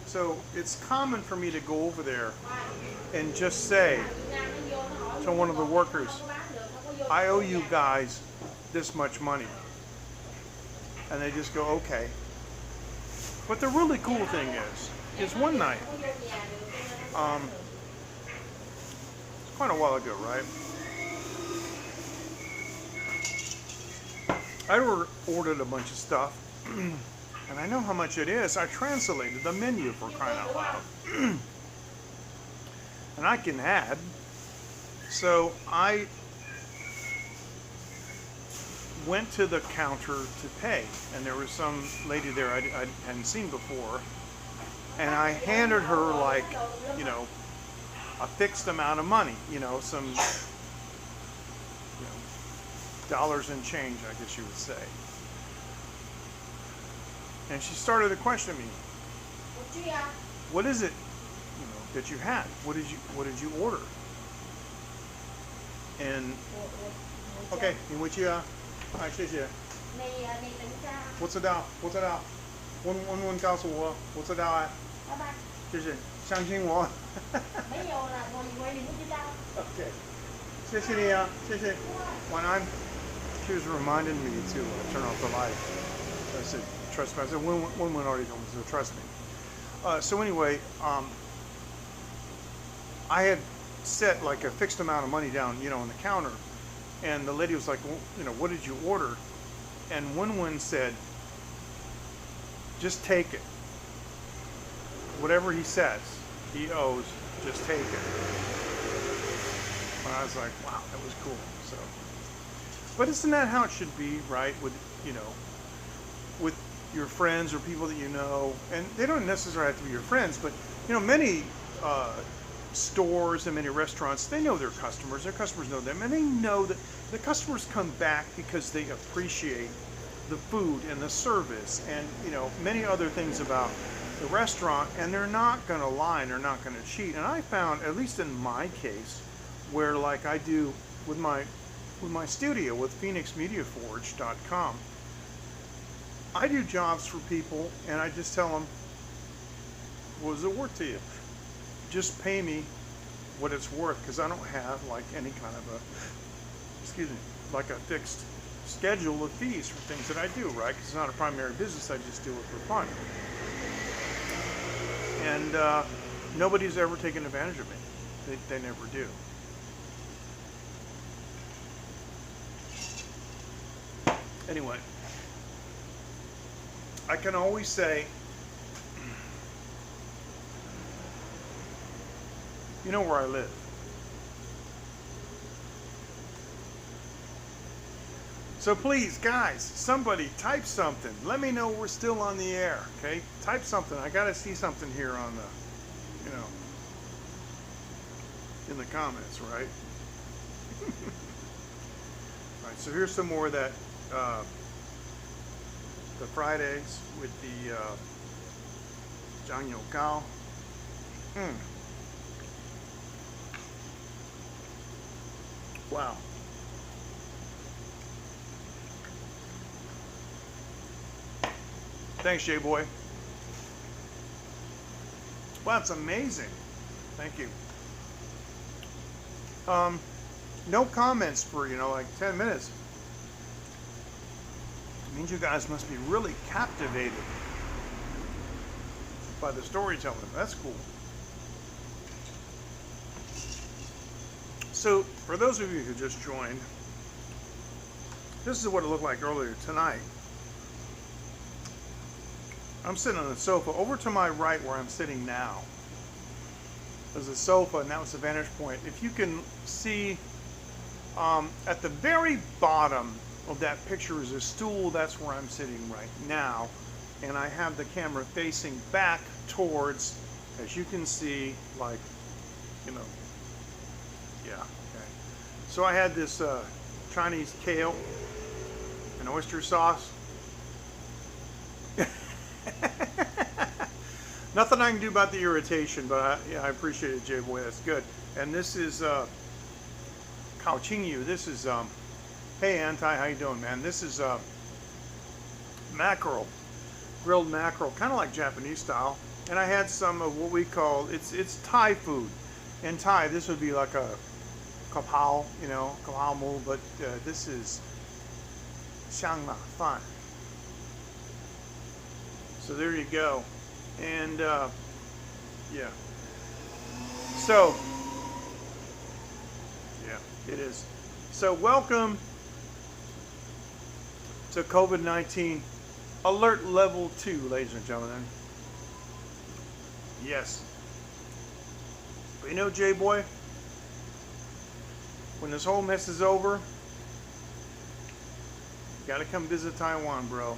So it's common for me to go over there and just say to one of the workers, I owe you guys this much money. And they just go, okay. But the really cool thing is one night, it's quite a while ago, right? I ordered a bunch of stuff, and I know how much it is. I translated the menu, for crying out loud. And I can add. So I went to the counter to pay, and there was some lady there I hadn't seen before, and I handed her like, a fixed amount of money, some dollars and change, I guess you would say. And she started to question me. What is it, that you had? What did you order? And okay, 你回去啊。哎，谢谢。你等一下。我知道，问告诉我，我知道啊。拜拜。谢谢，相信我。没有啦，我以为你不知道。Okay， 谢谢你啊，谢谢。晚安。She was reminding me to turn off the light. I said, trust me. I said, Wenwen already told me, so trust me. So anyway, I had set like a fixed amount of money down, on the counter. And the lady was like, well, what did you order? And Wenwen said, just take it. Whatever he says, he owes, just take it. And I was like, wow, that was cool. So, but isn't that how it should be, right? With, with your friends or people that you know, and they don't necessarily have to be your friends, but, many stores and many restaurants, they know their customers know them, and they know that the customers come back because they appreciate the food and the service and many other things about the restaurant, and they're not going to lie and they're not going to cheat. And I found, at least in my case, where like I do with my studio with PhoenixMediaForge.com, I do jobs for people and I just tell them, what is it worth to you? Just pay me what it's worth, because I don't have like any kind of like a fixed schedule of fees for things that I do, right? Because it's not a primary business, I just do it for fun. And nobody's ever taken advantage of me. They never do. Anyway, I can always say, you know where I live. So please, guys, somebody type something. Let me know we're still on the air, okay? Type something. I gotta see something here on the, in the comments, right? All right, so here's some more of that, the fried eggs with the Zhang Gao. Wow. Thanks, J-Boy. Wow, it's amazing. Thank you. No comments for, like 10 minutes. It means you guys must be really captivated by the storytelling. That's cool. So, for those of you who just joined, this is what it looked like earlier tonight. I'm sitting on a sofa. Over to my right where I'm sitting now, there's a sofa, and that was the vantage point. If you can see, at the very bottom of that picture is a stool. That's where I'm sitting right now. And I have the camera facing back towards, as you can see, like, yeah, okay. So I had this Chinese kale and oyster sauce. Nothing I can do about the irritation, but I appreciate it, J-Boy. That's good. And this is Kao Ching Yu. This is hey Anti, how you doing, man? This is mackerel, grilled mackerel, kind of like Japanese style. And I had some of what we call it's Thai food. In Thai, this would be like a kapao, kapao mo, but this is xiang ma fan. So there you go. And yeah, so yeah, it is. So welcome to COVID-19 alert level 2, ladies and gentlemen. Yes. But J-Boy, when this whole mess is over, you gotta come visit Taiwan, bro.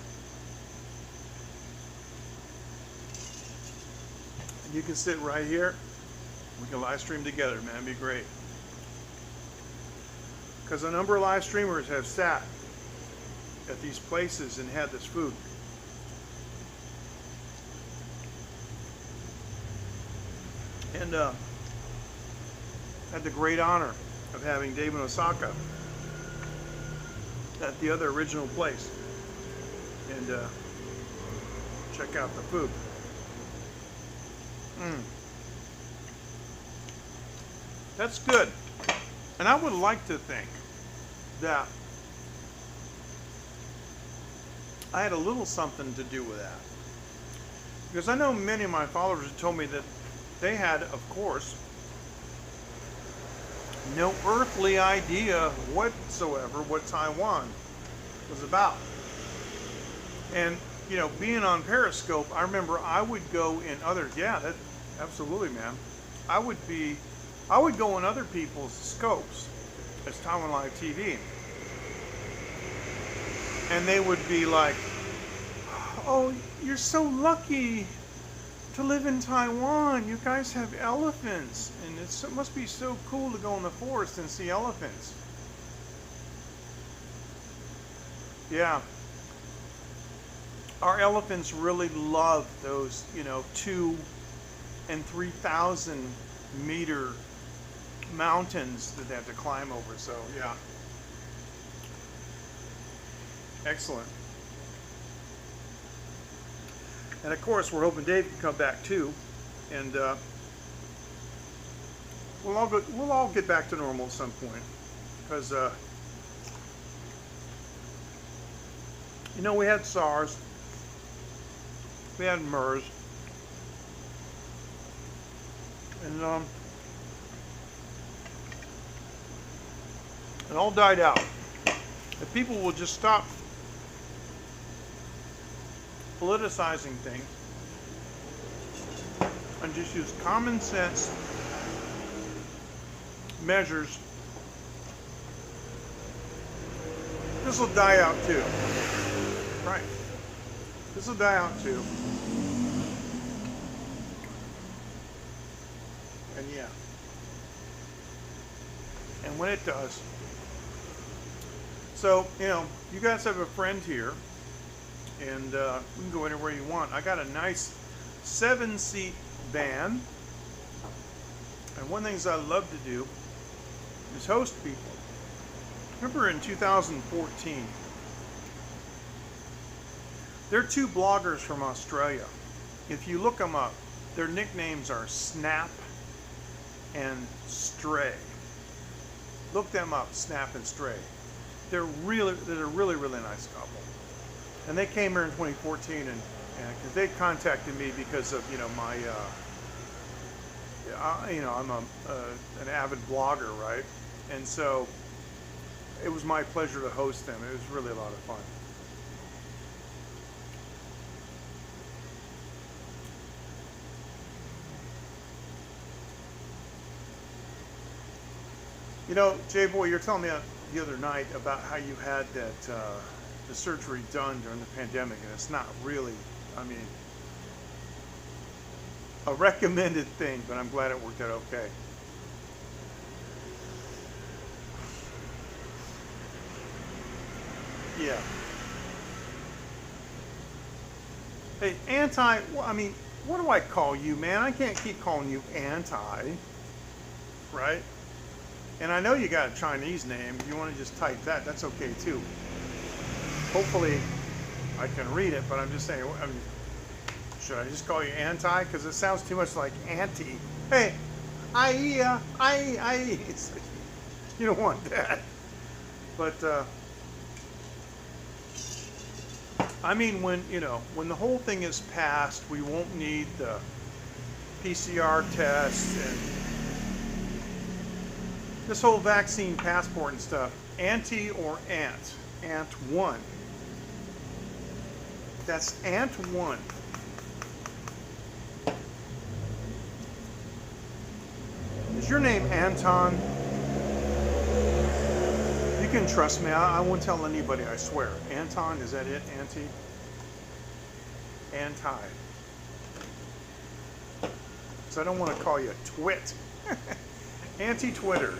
You can sit right here. We can live stream together, man. It'd be great. Because a number of live streamers have sat at these places and had this food. And had the great honor of having David Osaka at the other original place and check out the food. That's good. And I would like to think that I had a little something to do with that. Because I know many of my followers have told me that they had, of course, no earthly idea whatsoever what Taiwan was about. And being on Periscope, I remember I would go in other, that absolutely, man. I would go in other people's scopes as Taiwan Live TV. And they would be like, oh, you're so lucky to live in Taiwan. You guys have elephants. And it must be so cool to go in the forest and see elephants. Yeah. Our elephants really love those, 2,000 and 3,000 meter mountains that they have to climb over. So, yeah. Excellent. And of course, we're hoping Dave can come back too, and we'll all get back to normal at some point, because we had SARS. We had MERS, and it all died out. If people will just stop politicizing things and just use common sense measures This will die out too. Right. This will die out too. And yeah. And when it does. So, you know, you guys have a friend here. And we can go anywhere you want. I got a nice 7-seat van. And one of the things I love to do is host people. Remember in 2014, there are 2 bloggers from Australia. If you look them up, their nicknames are Snap and Stray. Look them up, Snap and Stray. They're a really nice couple. And they came here in 2014, and because they contacted me because of, you know, my, you know, I'm an avid blogger, right? And so it was my pleasure to host them. It was really a lot of fun. You know, Jay Boy, you're telling me the other night about how you had that the surgery done during the pandemic, and it's not really, I mean, a recommended thing, but I'm glad it worked out okay. Yeah. Hey, anti, well, I mean, what do I call you, man? I can't keep calling you anti, right? And I know you got a Chinese name. If you want to just type that, that's okay too. Hopefully I can read it, but I'm just saying, I mean, should I just call you anti? Because it sounds too much like auntie. Hey, I, it's, you don't want that. But, I mean, when, you know, when the whole thing is passed, we won't need the PCR tests and this whole vaccine passport and stuff. Auntie or aunt? Aunt 1. That's Aunt 1. Is your name Anton? You can trust me. I won't tell anybody, I swear. Anton, is that it? Auntie? Anti. So I don't want to call you a twit. Anti-Twitter.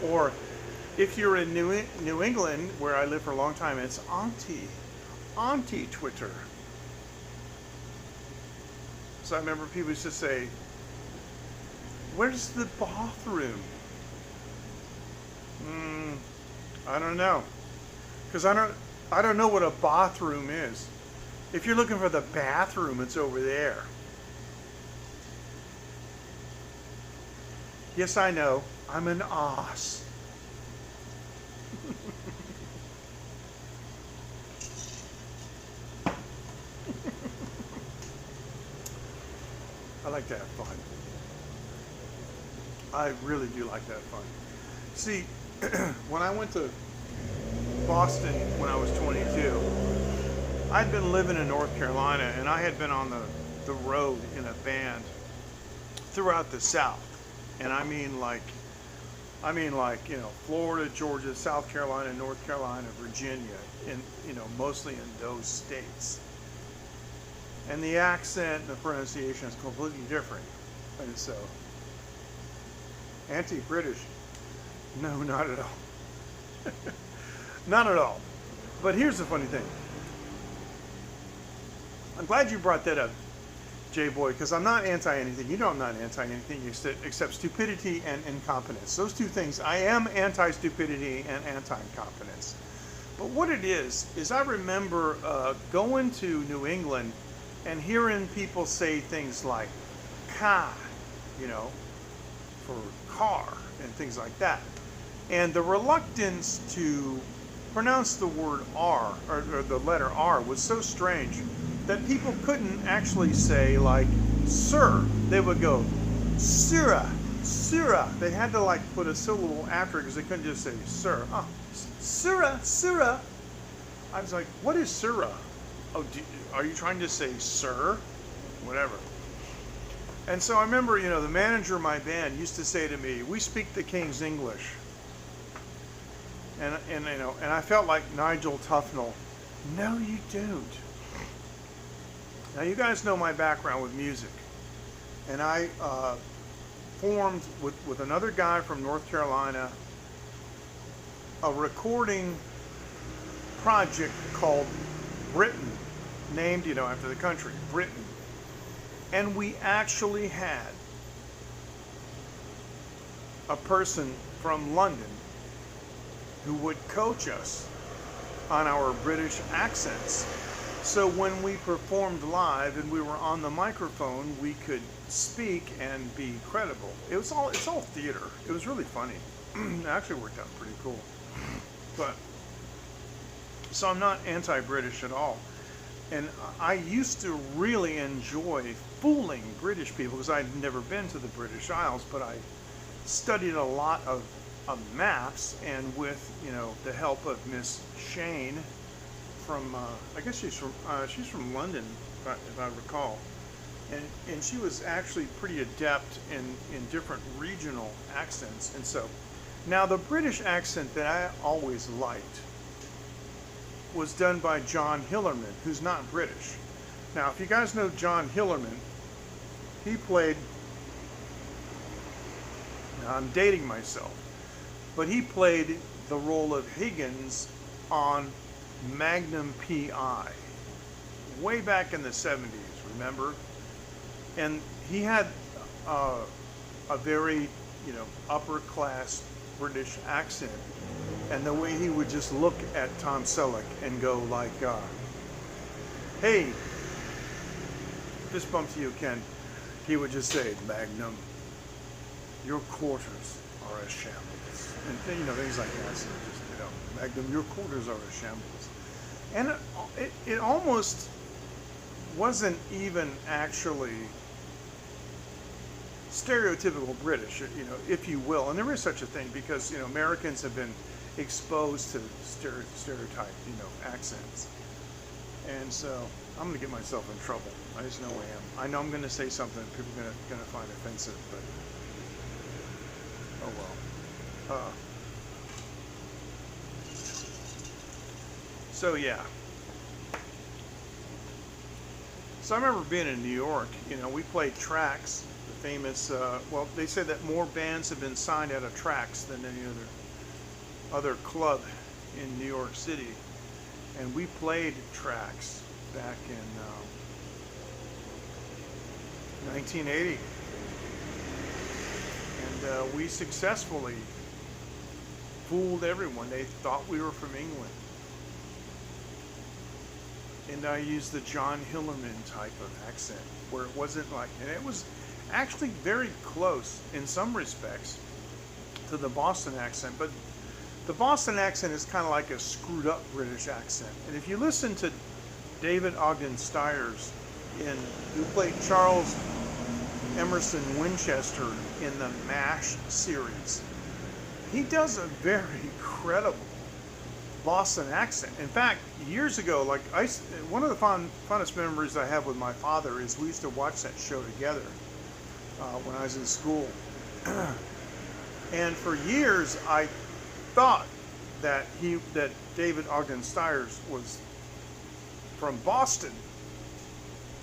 Or if you're in New England, where I lived for a long time, it's Auntie. Auntie Twitter. So I remember people used to say, where's the bathroom? I don't know. Because I don't know what a bathroom is. If you're looking for the bathroom, it's over there. Yes, I know. I'm an ass. I like to have fun. I really do like to have fun. See, when I went to Boston when I was 22, I'd been living in North Carolina, and I had been on the road in a band throughout the South. And I mean like, you know, Florida, Georgia, South Carolina, North Carolina, Virginia, and, you know, mostly in those states. And the accent and the pronunciation is completely different. And so, anti-British, no, not at all. Not at all. But here's the funny thing. I'm glad you brought that up, J-Boy, because I'm not anti-anything. You know I'm not anti-anything except stupidity and incompetence. Those two things. I am anti-stupidity and anti-incompetence. But what it is I remember going to New England and hearing people say things like car, you know, for car and things like that. And the reluctance to pronounce the word R, or the letter R, was so strange that people couldn't actually say, like, sir. They would go, sirrah, sirrah. They had to, like, put a syllable after it because they couldn't just say sir. Oh, sirrah, sirrah. I was like, what is sirrah? Oh, are you trying to say sir? Whatever. And so I remember, you know, the manager of my band used to say to me, we speak the King's English. and you know, and I felt like Nigel Tufnell. No, you don't. Now you guys know my background with music, and I formed with another guy from North Carolina a recording project called Britain, named, you know, after the country, Britain. And we actually had a person from London who would coach us on our British accents. So when we performed live and we were on the microphone, we could speak and be credible. It's all theater. It was really funny. It actually worked out pretty cool. But so I'm not anti-British at all. And I used to really enjoy fooling British people because I'd never been to the British Isles, but I studied a lot of maps, and with, you know, the help of Miss Shane from I guess she's from London, if I recall, and she was actually pretty adept in different regional accents. And so now the British accent that I always liked was done by John Hillerman, who's not British. Now, if you guys know John Hillerman, he played, now I'm dating myself, but he played the role of Higgins on Magnum P.I. way back in the 70s, remember? And he had a very, you know, upper class British accent, and the way he would just look at Tom Selleck and go like, hey, fist bump to you, Ken. He would just say, Magnum, your quarters are a shambles. And, you know, things like that. So just, you know, Magnum, your quarters are a shambles. And it almost wasn't even actually stereotypical British, you know, if you will. And there is such a thing because, you know, Americans have been exposed to stereotype, you know, accents. And so I'm going to get myself in trouble. I just know I am. I know I'm going to say something people are going to find offensive, but oh well. So yeah. So I remember being in New York. You know, we played Trax, the famous. Well, they said that more bands have been signed out of Trax than any other club in New York City, and we played Trax back in 1980, and we successfully fooled everyone. They thought we were from England. And I used the John Hillerman type of accent, where it wasn't like, and it was actually very close in some respects to the Boston accent, but the Boston accent is kind of like a screwed up British accent. And if you listen to David Ogden Stiers, who played Charles Emerson Winchester in the MASH series, he does a very credible Boston accent. In fact, years ago, like one of the fondest memories I have with my father is we used to watch that show together when I was in school. And for years, I thought that David Ogden Stiers was from Boston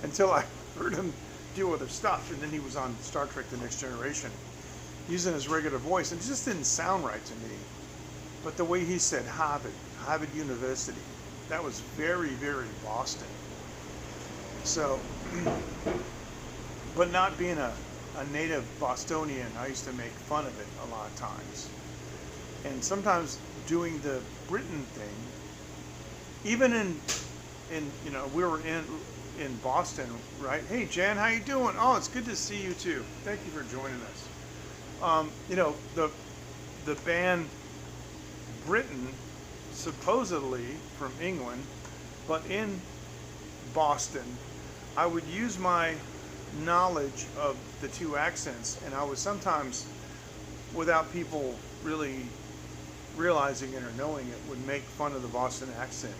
until I heard him do other stuff, and then he was on Star Trek: The Next Generation using his regular voice, and it just didn't sound right to me. But the way he said Harvard University, that was very, very Boston. So, but not being a native Bostonian, I used to make fun of it a lot of times. And sometimes doing the Britain thing, even in you know, we were in Boston, right? Hey Jan, how you doing? Oh, it's good to see you too. Thank you for joining us. You know, the band Britain, supposedly from England, but in Boston, I would use my knowledge of the two accents, and I would sometimes, without people really realizing it or knowing it, would make fun of the Boston accent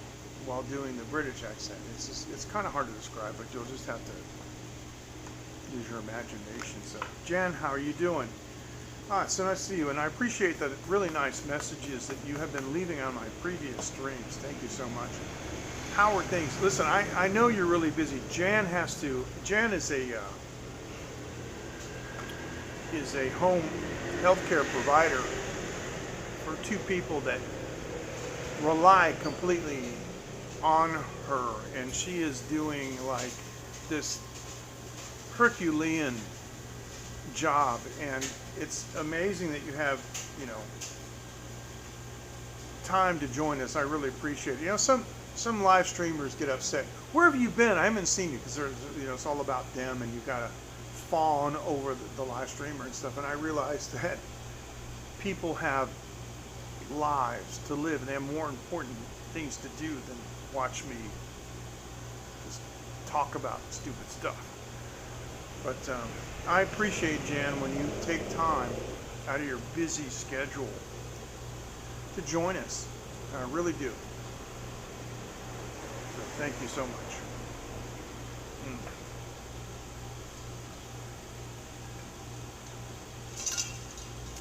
while doing the British accent. It's kind of hard to describe, but you'll just have to use your imagination. So, Jan, how are you doing? Ah, it's so nice to see you, and I appreciate the really nice messages that you have been leaving on my previous streams. Thank you so much. How are things? Listen, I know you're really busy. Jan is a home healthcare provider for two people that rely completely on her, and she is doing like this Herculean job, and it's amazing that you have, you know, time to join us. I really appreciate it. You know, some live streamers get upset. Where have you been? I haven't seen you, because you know, it's all about them, and you gotta fawn over the live streamer and stuff. And I realized that people have lives to live, and they have more important things to do than watch me just talk about stupid stuff. But I appreciate, Jan, when you take time out of your busy schedule to join us. I really do. So thank you so much.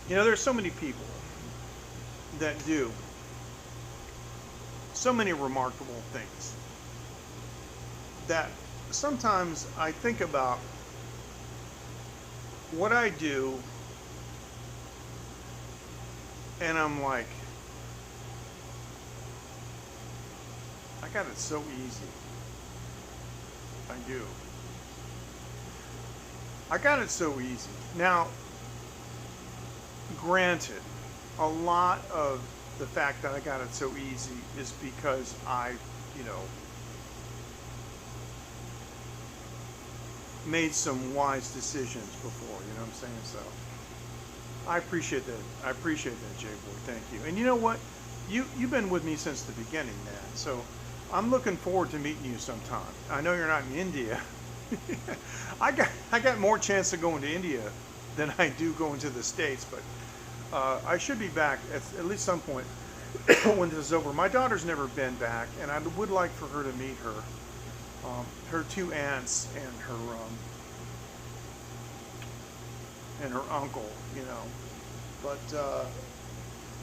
You know, there's so many people that do so many remarkable things that sometimes I think about what I do, and I'm like, I got it so easy. I do. I got it so easy. Now, granted, a lot of the fact that I got it so easy is because I, you know, made some wise decisions before, you know what I'm saying? So I appreciate that. I appreciate that, J-Boy. Thank you. And you know what? You've been with me since the beginning, man. So I'm looking forward to meeting you sometime. I know you're not in India. I got more chance of going to India than I do going to the States, but I should be back at least some point when this is over. My daughter's never been back, and I would like for her to meet her two aunts and her uncle, you know. But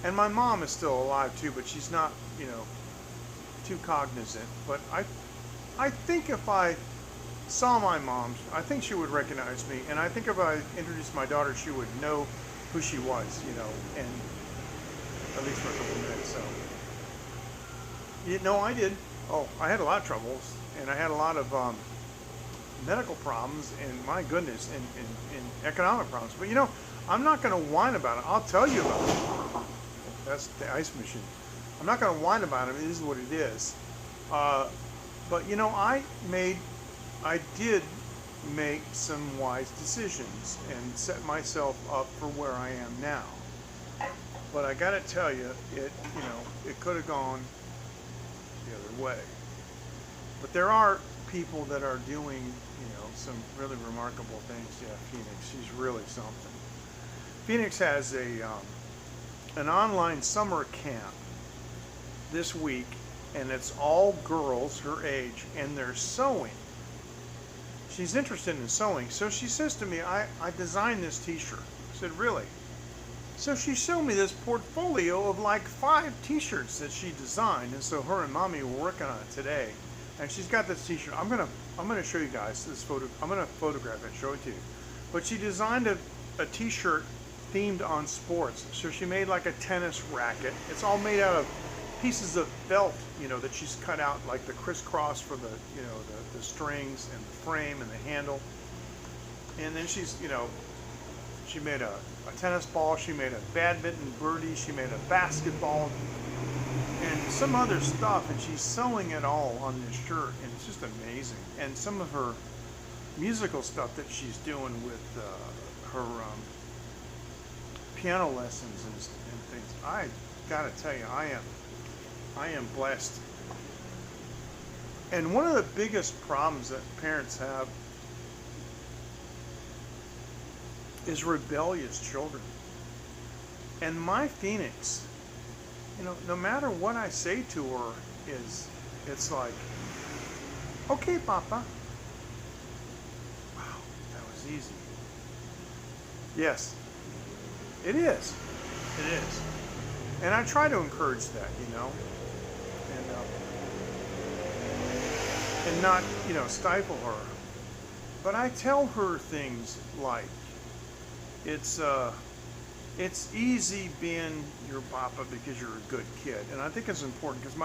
and my mom is still alive too, but she's not, you know, too cognizant. But I think if I saw my mom, I think she would recognize me, and I think if I introduced my daughter, she would know who she was, you know, and at least for a couple of minutes. So, you know, I did. Oh, I had a lot of troubles, and I had a lot of medical problems, and my goodness, and economic problems. But you know, I'm not going to whine about it. I'll tell you about it. That's the ice machine. I'm not going to whine about it. It is what it is. But you know, I did make some wise decisions and set myself up for where I am now. But I got to tell you, you know, it could have gone the other way. But there are people that are doing, you know, some really remarkable things. Yeah, Phoenix, she's really something. Phoenix has an online summer camp this week, and it's all girls her age, and they're sewing. She's interested in sewing, so she says to me, I designed this t-shirt. I said, really? So she showed me this portfolio of like 5 t-shirts that she designed, and so her and mommy were working on it today. And she's got this t-shirt. I'm gonna show you guys this photo. I'm gonna photograph it, show it to you. But she designed a t-shirt themed on sports. So she made like a tennis racket. It's all made out of pieces of felt, you know, that she's cut out, like the crisscross for the, you know, the strings and the frame and the handle. And then she's, you know, she made a tennis ball, she made a badminton birdie, she made a basketball, and some other stuff, and she's sewing it all on this shirt, and it's just amazing. And some of her musical stuff that she's doing with her piano lessons and things. I gotta tell you, I am blessed. And one of the biggest problems that parents have is rebellious children. And my Phoenix, you know, no matter what I say to her, it's like, okay, Papa. Wow, that was easy. Yes, It is. It is. And I try to encourage that, and not, stifle her. But I tell her things like, it's easy being your papa because you're a good kid. And I think it's important because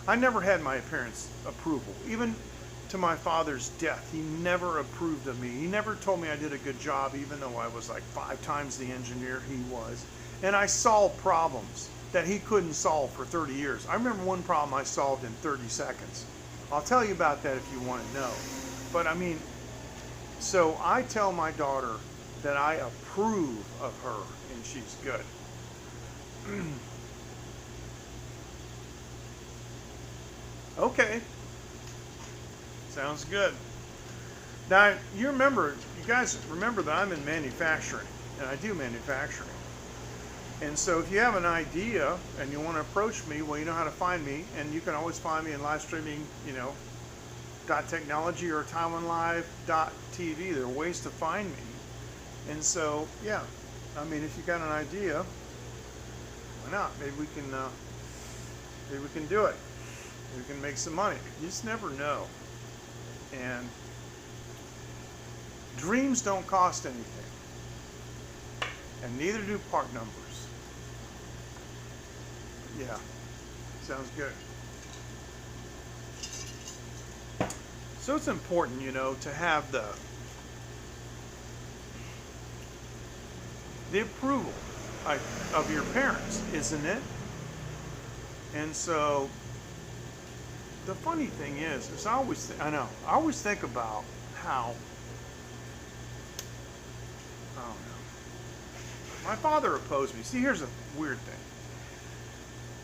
I never had my parents' approval. Even to my father's death, he never approved of me. He never told me I did a good job, even though I was like 5 times the engineer he was. And I solved problems that he couldn't solve for 30 years. I remember one problem I solved in 30 seconds. I'll tell you about that if you want to know. But I mean, so I tell my daughter that I approve of her and she's good. Okay. Sounds good. Now, you guys remember that I'm in manufacturing, and I do manufacturing. And so if you have an idea and you want to approach me, well, you know how to find me, and you can always find me in live streaming, .technology or TaiwanLive.tv. There are ways to find me. And so, yeah, I mean, if you got an idea, why not? Maybe we can do it. Maybe we can make some money. You just never know. And dreams don't cost anything. And neither do part numbers. Yeah, sounds good. So it's important, to have the approval of your parents, isn't it? And so the funny thing is I always think about how, I don't know, my father opposed me. See, here's a weird thing.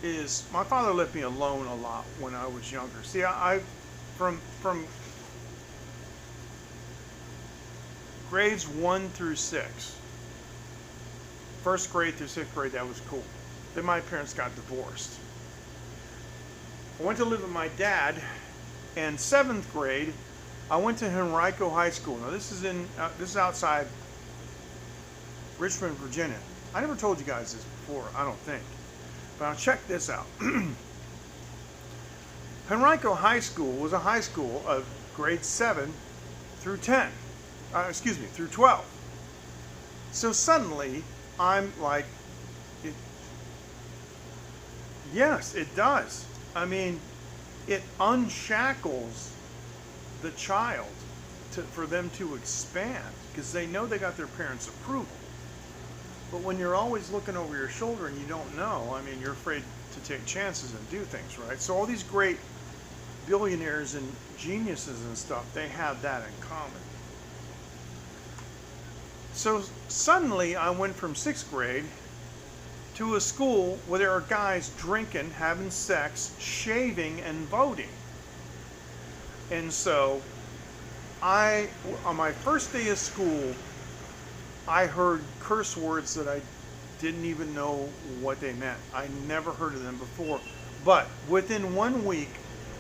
Is my father left me alone a lot when I was younger. See, from grades 1 through 6, first grade through 6th grade, that was cool. Then my parents got divorced. I went to live with my dad, and 7th grade, I went to Henrico High School. Now this is outside Richmond, Virginia. I never told you guys this before, I don't think. But I'll check this out. Henrico High School was a high school of grade 7 through 10. Through 12. So suddenly, I'm like, yes, it does. I mean, it unshackles the child for them to expand because they know they got their parents' approval. But when you're always looking over your shoulder and you don't know, I mean, you're afraid to take chances and do things, right? So all these great billionaires and geniuses and stuff, they have that in common. So suddenly I went from 6th grade to a school where there are guys drinking, having sex, shaving, and voting. And so on my first day of school, I heard curse words that I didn't even know what they meant. I never heard of them before. But within 1 week,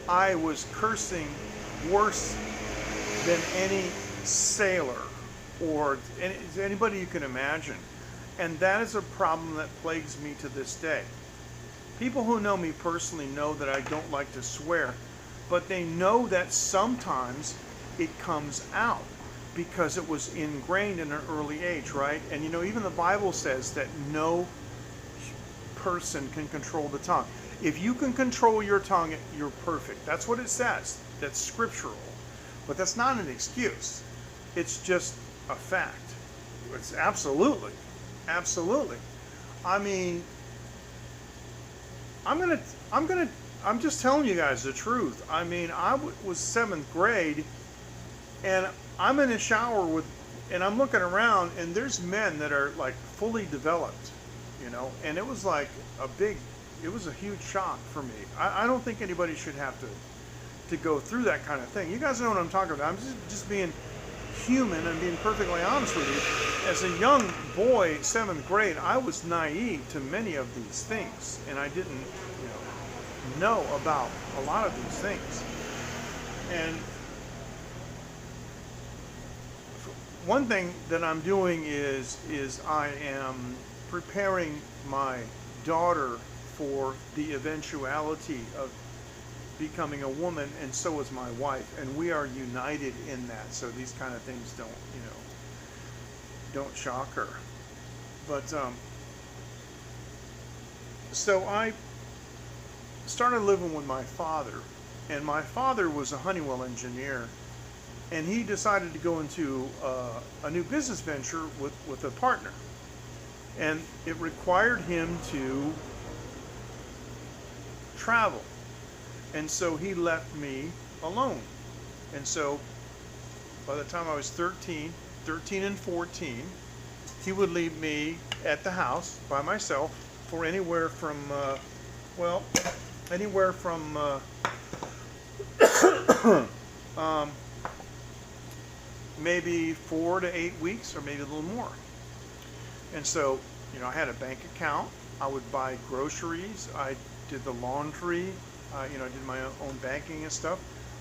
I was cursing worse than any sailor or anybody you can imagine. And that is a problem that plagues me to this day. People who know me personally know that I don't like to swear, but they know that sometimes it comes out because it was ingrained in an early age, right? And even the Bible says that no person can control the tongue. If you can control your tongue, you're perfect. That's what it says. That's scriptural. But that's not an excuse. It's just a fact. It's absolutely. I mean, I'm just telling you guys the truth. I mean, I was 7th grade, and I'm in a shower and I'm looking around, and there's men that are like fully developed, and it was like it was a huge shock for me. I don't think anybody should have to go through that kind of thing. You guys know what I'm talking about. I'm just being human and being perfectly honest with you. As a young boy, 7th grade, I was naive to many of these things, and I didn't, know about a lot of these things. And one thing that I'm doing is I am preparing my daughter for the eventuality of becoming a woman, and so is my wife, and we are united in that. So these kind of things don't shock her. But so I started living with my father, and my father was a Honeywell engineer, and he decided to go into a new business venture with a partner, and it required him to travel, and so he left me alone. And so by the time I was 13 and 14, he would leave me at the house by myself for anywhere from maybe 4 to 8 weeks, or maybe a little more. And so, I had a bank account. I would buy groceries. I did the laundry. I did my own banking and stuff.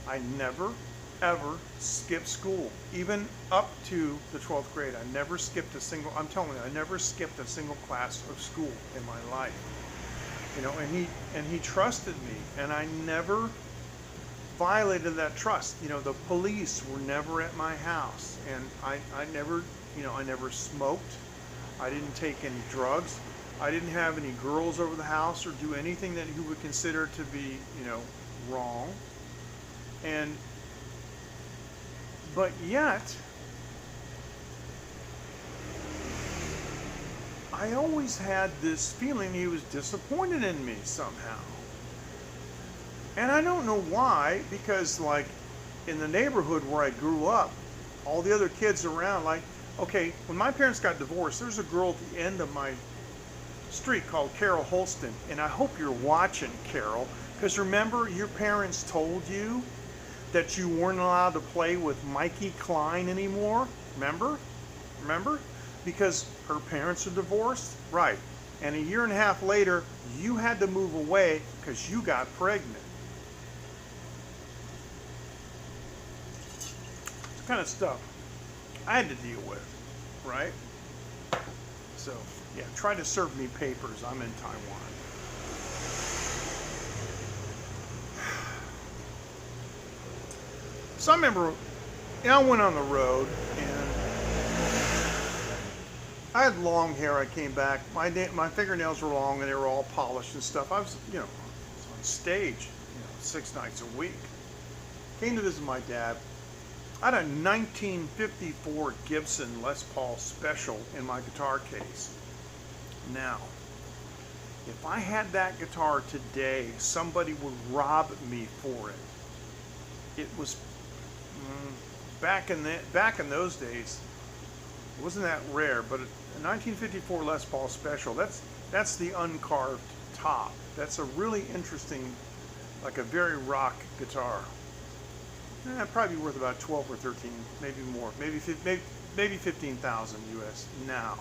I never, ever skipped school, even up to the 12th grade. I never skipped a single. I'm telling you, I never skipped a single class of school in my life. And he trusted me, and I never violated that trust. The police were never at my house, and I never smoked. I didn't take any drugs. I didn't have any girls over the house or do anything that he would consider to be, wrong. But yet, I always had this feeling he was disappointed in me somehow. And I don't know why, because in the neighborhood where I grew up, all the other kids around, when my parents got divorced, there's a girl at the end of my street called Carol Holston, and I hope you're watching, Carol, because remember, your parents told you that you weren't allowed to play with Mikey Klein anymore? Remember? Because her parents are divorced? Right. And a year and a half later, you had to move away because you got pregnant. It's the kind of stuff I had to deal with, right? So, yeah, try to serve me papers. I'm in Taiwan. So I remember, I went on the road, and I had long hair. I came back. My fingernails were long, and they were all polished and stuff. I was, on stage, 6 nights a week. Came to visit my dad. I had a 1954 Gibson Les Paul Special in my guitar case. Now, if I had that guitar today, somebody would rob me for it. It was back in those days. It wasn't that rare, but a 1954 Les Paul Special. That's the uncarved top. That's a really interesting, a very rock guitar. Probably worth about 12 or 13, maybe more, maybe 15,000 US now.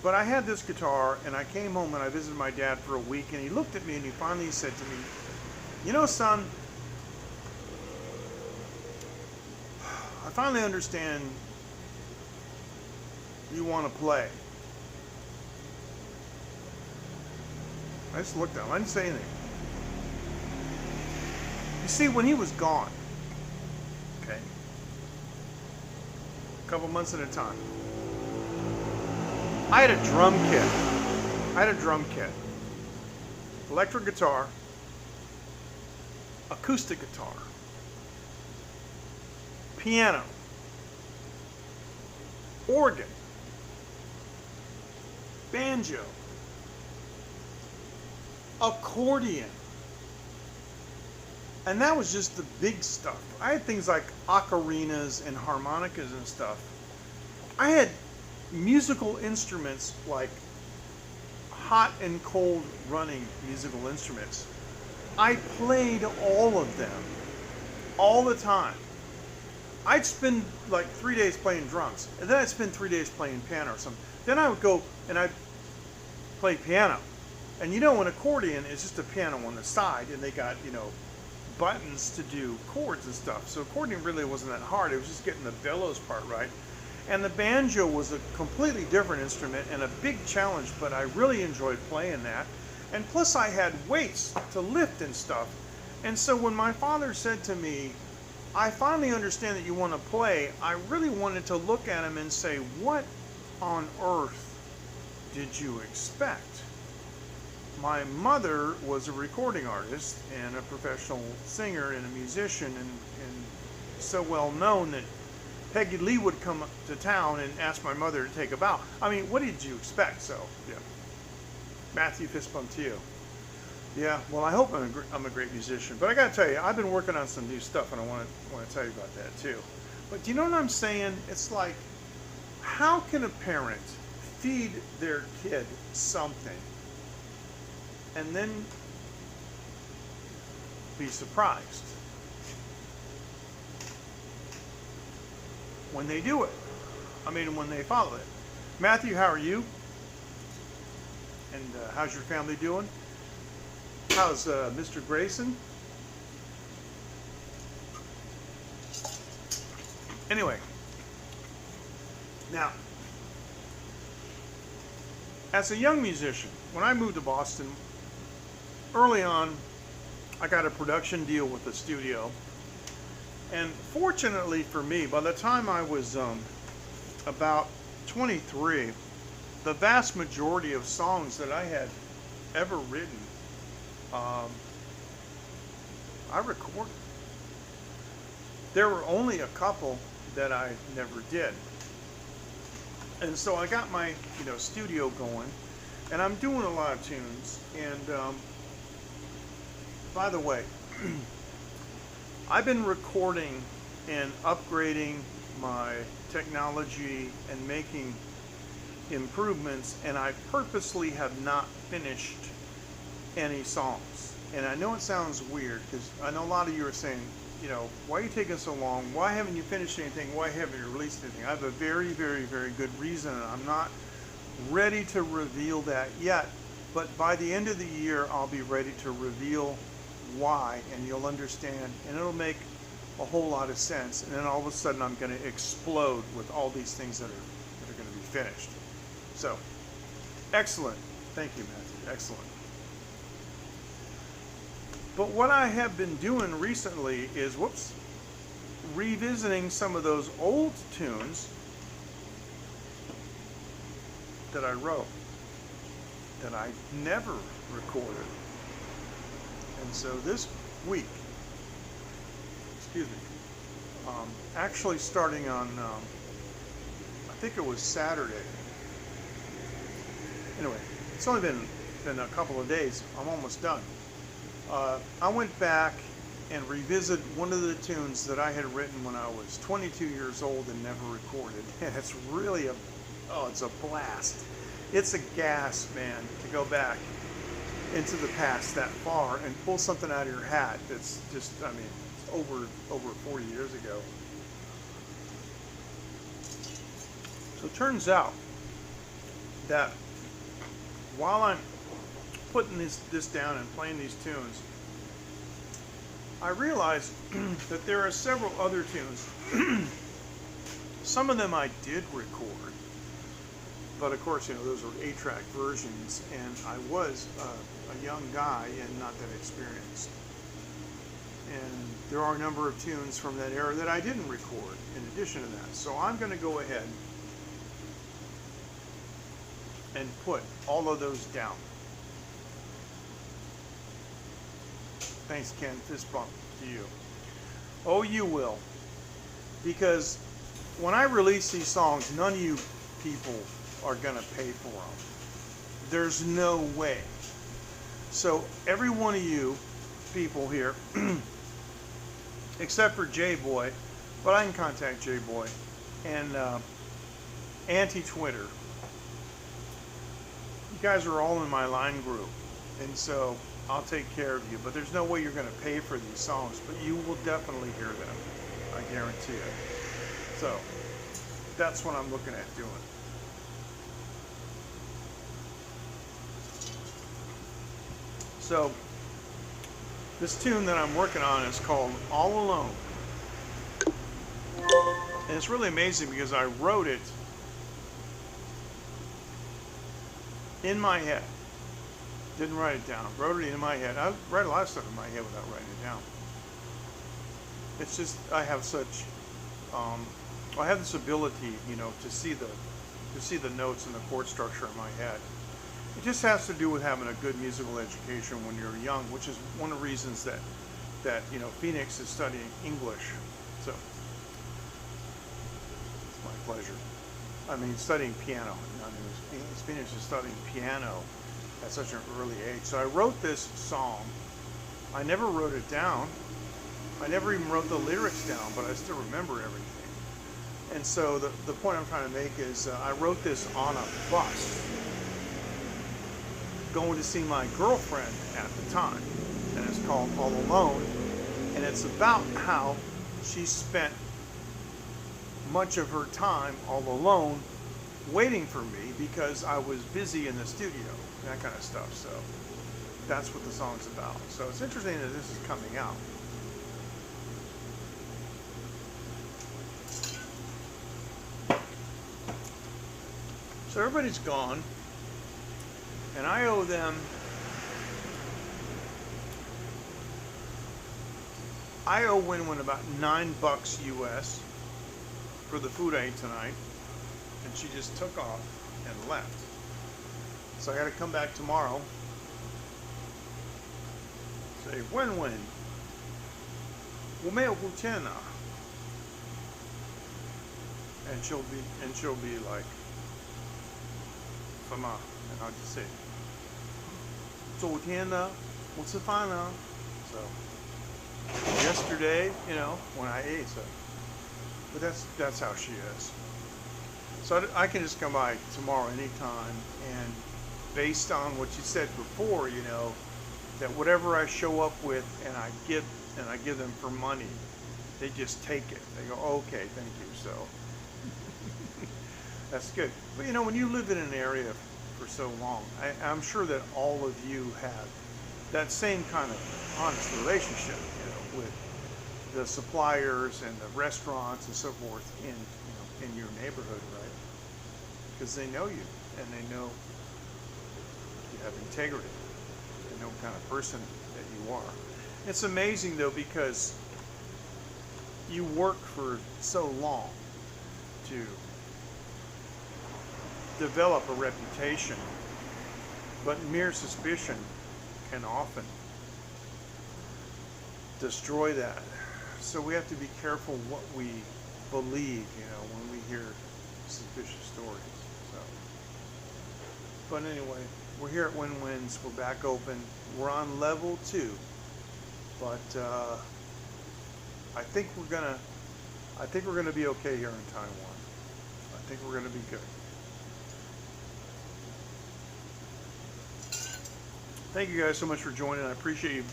But I had this guitar, and I came home and I visited my dad for a week, and he looked at me and he finally said to me, son, I finally understand you want to play. I just looked at him. I didn't say anything. You see, when he was gone, okay, a couple months at a time, I had a drum kit. Electric guitar, acoustic guitar, piano, organ, banjo, accordion. And that was just the big stuff. I had things like ocarinas and harmonicas and stuff. I had musical instruments, like hot and cold running musical instruments. I played all of them, all the time. I'd spend 3 days playing drums, and then I'd spend 3 days playing piano or something. Then I would go and I'd play piano. And an accordion is just a piano on the side, and they got, buttons to do chords and stuff. So chording really wasn't that hard. It was just getting the bellows part right. And the banjo was a completely different instrument and a big challenge, but I really enjoyed playing that. And plus I had weights to lift and stuff. And so when my father said to me, I finally understand that you want to play, I really wanted to look at him and say, what on earth did you expect? My mother was a recording artist and a professional singer and a musician, and so well known that Peggy Lee would come to town and ask my mother to take a bow. I mean, what did you expect? So, yeah. Matthew, fist bump to you. Yeah, well, I hope I'm a great musician. But I got to tell you, I've been working on some new stuff, and I want to tell you about that too. But do you know what I'm saying? It's like, how can a parent feed their kid something and then be surprised when they do it? I mean, when they follow it. Matthew, how are you? And how's your family doing? How's Mr. Grayson? Anyway, now, as a young musician, when I moved to Boston, early on, I got a production deal with the studio. And fortunately for me, by the time I was about 23, the vast majority of songs that I had ever written, I recorded. There were only a couple that I never did. And so I got my, studio going, and I'm doing a lot of tunes. And by the way, I've been recording and upgrading my technology and making improvements, and I purposely have not finished any songs. And I know it sounds weird, because I know a lot of you are saying, why are you taking so long? Why haven't you finished anything? Why haven't you released anything? I have a very, very, very good reason, and I'm not ready to reveal that yet. But by the end of the year, I'll be ready to reveal why, and you'll understand, and it'll make a whole lot of sense. And then all of a sudden, I'm going to explode with all these things that are going to be finished. So, excellent. Thank you, Matthew. Excellent. But what I have been doing recently is, revisiting some of those old tunes that I wrote that I never recorded. And so this week, actually starting on, I think it was Saturday. Anyway, it's only been a couple of days. I'm almost done. I went back and revisited one of the tunes that I had written when I was 22 years old and never recorded. And it's really it's a blast. It's a gas, man, to go back into the past that far and pull something out of your hat that's just, it's over 40 years ago. So it turns out that while I'm putting this down and playing these tunes, I realized that there are several other tunes. Some of them I did record, but of course, those were 8-track versions, and I was a young guy and not that experienced. And there are a number of tunes from that era that I didn't record in addition to that. So I'm going to go ahead and put all of those down. Thanks, Ken. Fist bump to you. Oh, you will. Because when I release these songs, none of you people are going to pay for them. There's no way. So every one of you people here, except for J-Boy, but I can contact J-Boy, and Anti-Twitter, you guys are all in my line group. And so I'll take care of you, but there's no way you're going to pay for these songs, but you will definitely hear them. I guarantee it. So that's what I'm looking at doing. So This tune that I'm working on is called All Alone. And it's really amazing because I wrote it in my head. Didn't write it down. Wrote it in my head. I write a lot of stuff in my head without writing it down. It's just I have such I have this ability, you know, to see the notes and the chord structure in my head. It just has to do with having a good musical education when you're young, which is one of the reasons that you know Phoenix is studying English. So it's my pleasure. I mean, studying piano. Phoenix is studying piano at such an early age. So I wrote this song. I never wrote it down. I never even wrote the lyrics down, but I still remember everything. And so the point I'm trying to make is I wrote this on a bus going to see my girlfriend at the time. And it's called All Alone. And it's about how she spent much of her time all alone waiting for me because I was busy in the studio, that kind of stuff. So that's what the song's about. So it's interesting that this is coming out. So everybody's gone, and I owe them Wenwen about $9 US for the food I ate tonight, and she just took off and left. So I got to come back tomorrow. Say Wenwen, 我没有付钱啊. And she'll be like, 什么? And I'll just say, 昨天呢, 我吃饭呢. So yesterday, you know, when I ate. So, but that's how she is. So I can just come by tomorrow anytime, and based on what you said before, you know, that whatever I show up with and I give them for money, they just take it. They go, okay, thank you. So that's good. But you know, when you live in an area for so long, I'm sure that all of you have that same kind of honest relationship, you know, with the suppliers and the restaurants and so forth in your neighborhood, right? Because they know you and they know you have integrity. They know what kind of person that you are. It's amazing though, because you work for so long to develop a reputation, but mere suspicion can often destroy that. So we have to be careful what we believe, you know, when we hear suspicious stories. So, but anyway, we're here at Wenwen's. We're back open. We're on level 2, but I think we're gonna be okay here in Taiwan. I think we're gonna be good. Thank you guys so much for joining. I appreciate you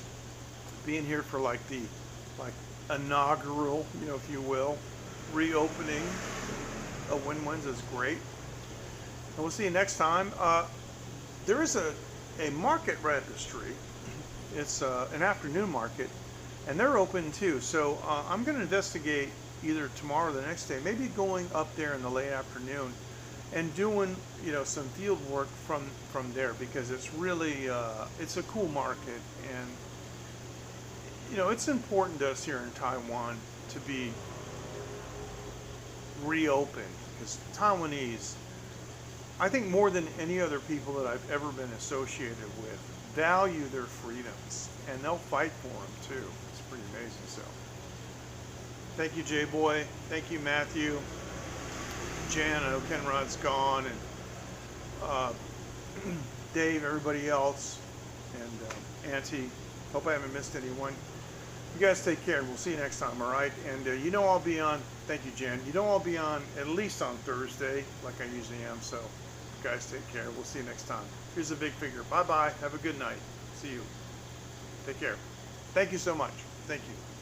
being here for like the inaugural, you know, if you will, reopening of Wenwen's. Is great. And we'll see you next time. There is a market right up the street. It's an afternoon market, and they're open too. So I'm going to investigate either tomorrow or the next day, maybe going up there in the late afternoon and doing, you know, some field work from there, because it's really it's a cool market, and you know, it's important to us here in Taiwan to be reopened, because Taiwanese, I think more than any other people that I've ever been associated with, value their freedoms, and they'll fight for them too. It's pretty amazing. So thank you, J-Boy. Thank you, Matthew. Jan, I know Ken Rod's gone, and Dave, everybody else, and Auntie. Hope I haven't missed anyone. You guys take care, and we'll see you next time, all right? And you know I'll be on, thank you, Jan. You know I'll be on at least on Thursday, like I usually am. So, guys, take care. We'll see you next time. Here's a big figure. Bye-bye. Have a good night. See you. Take care. Thank you so much. Thank you.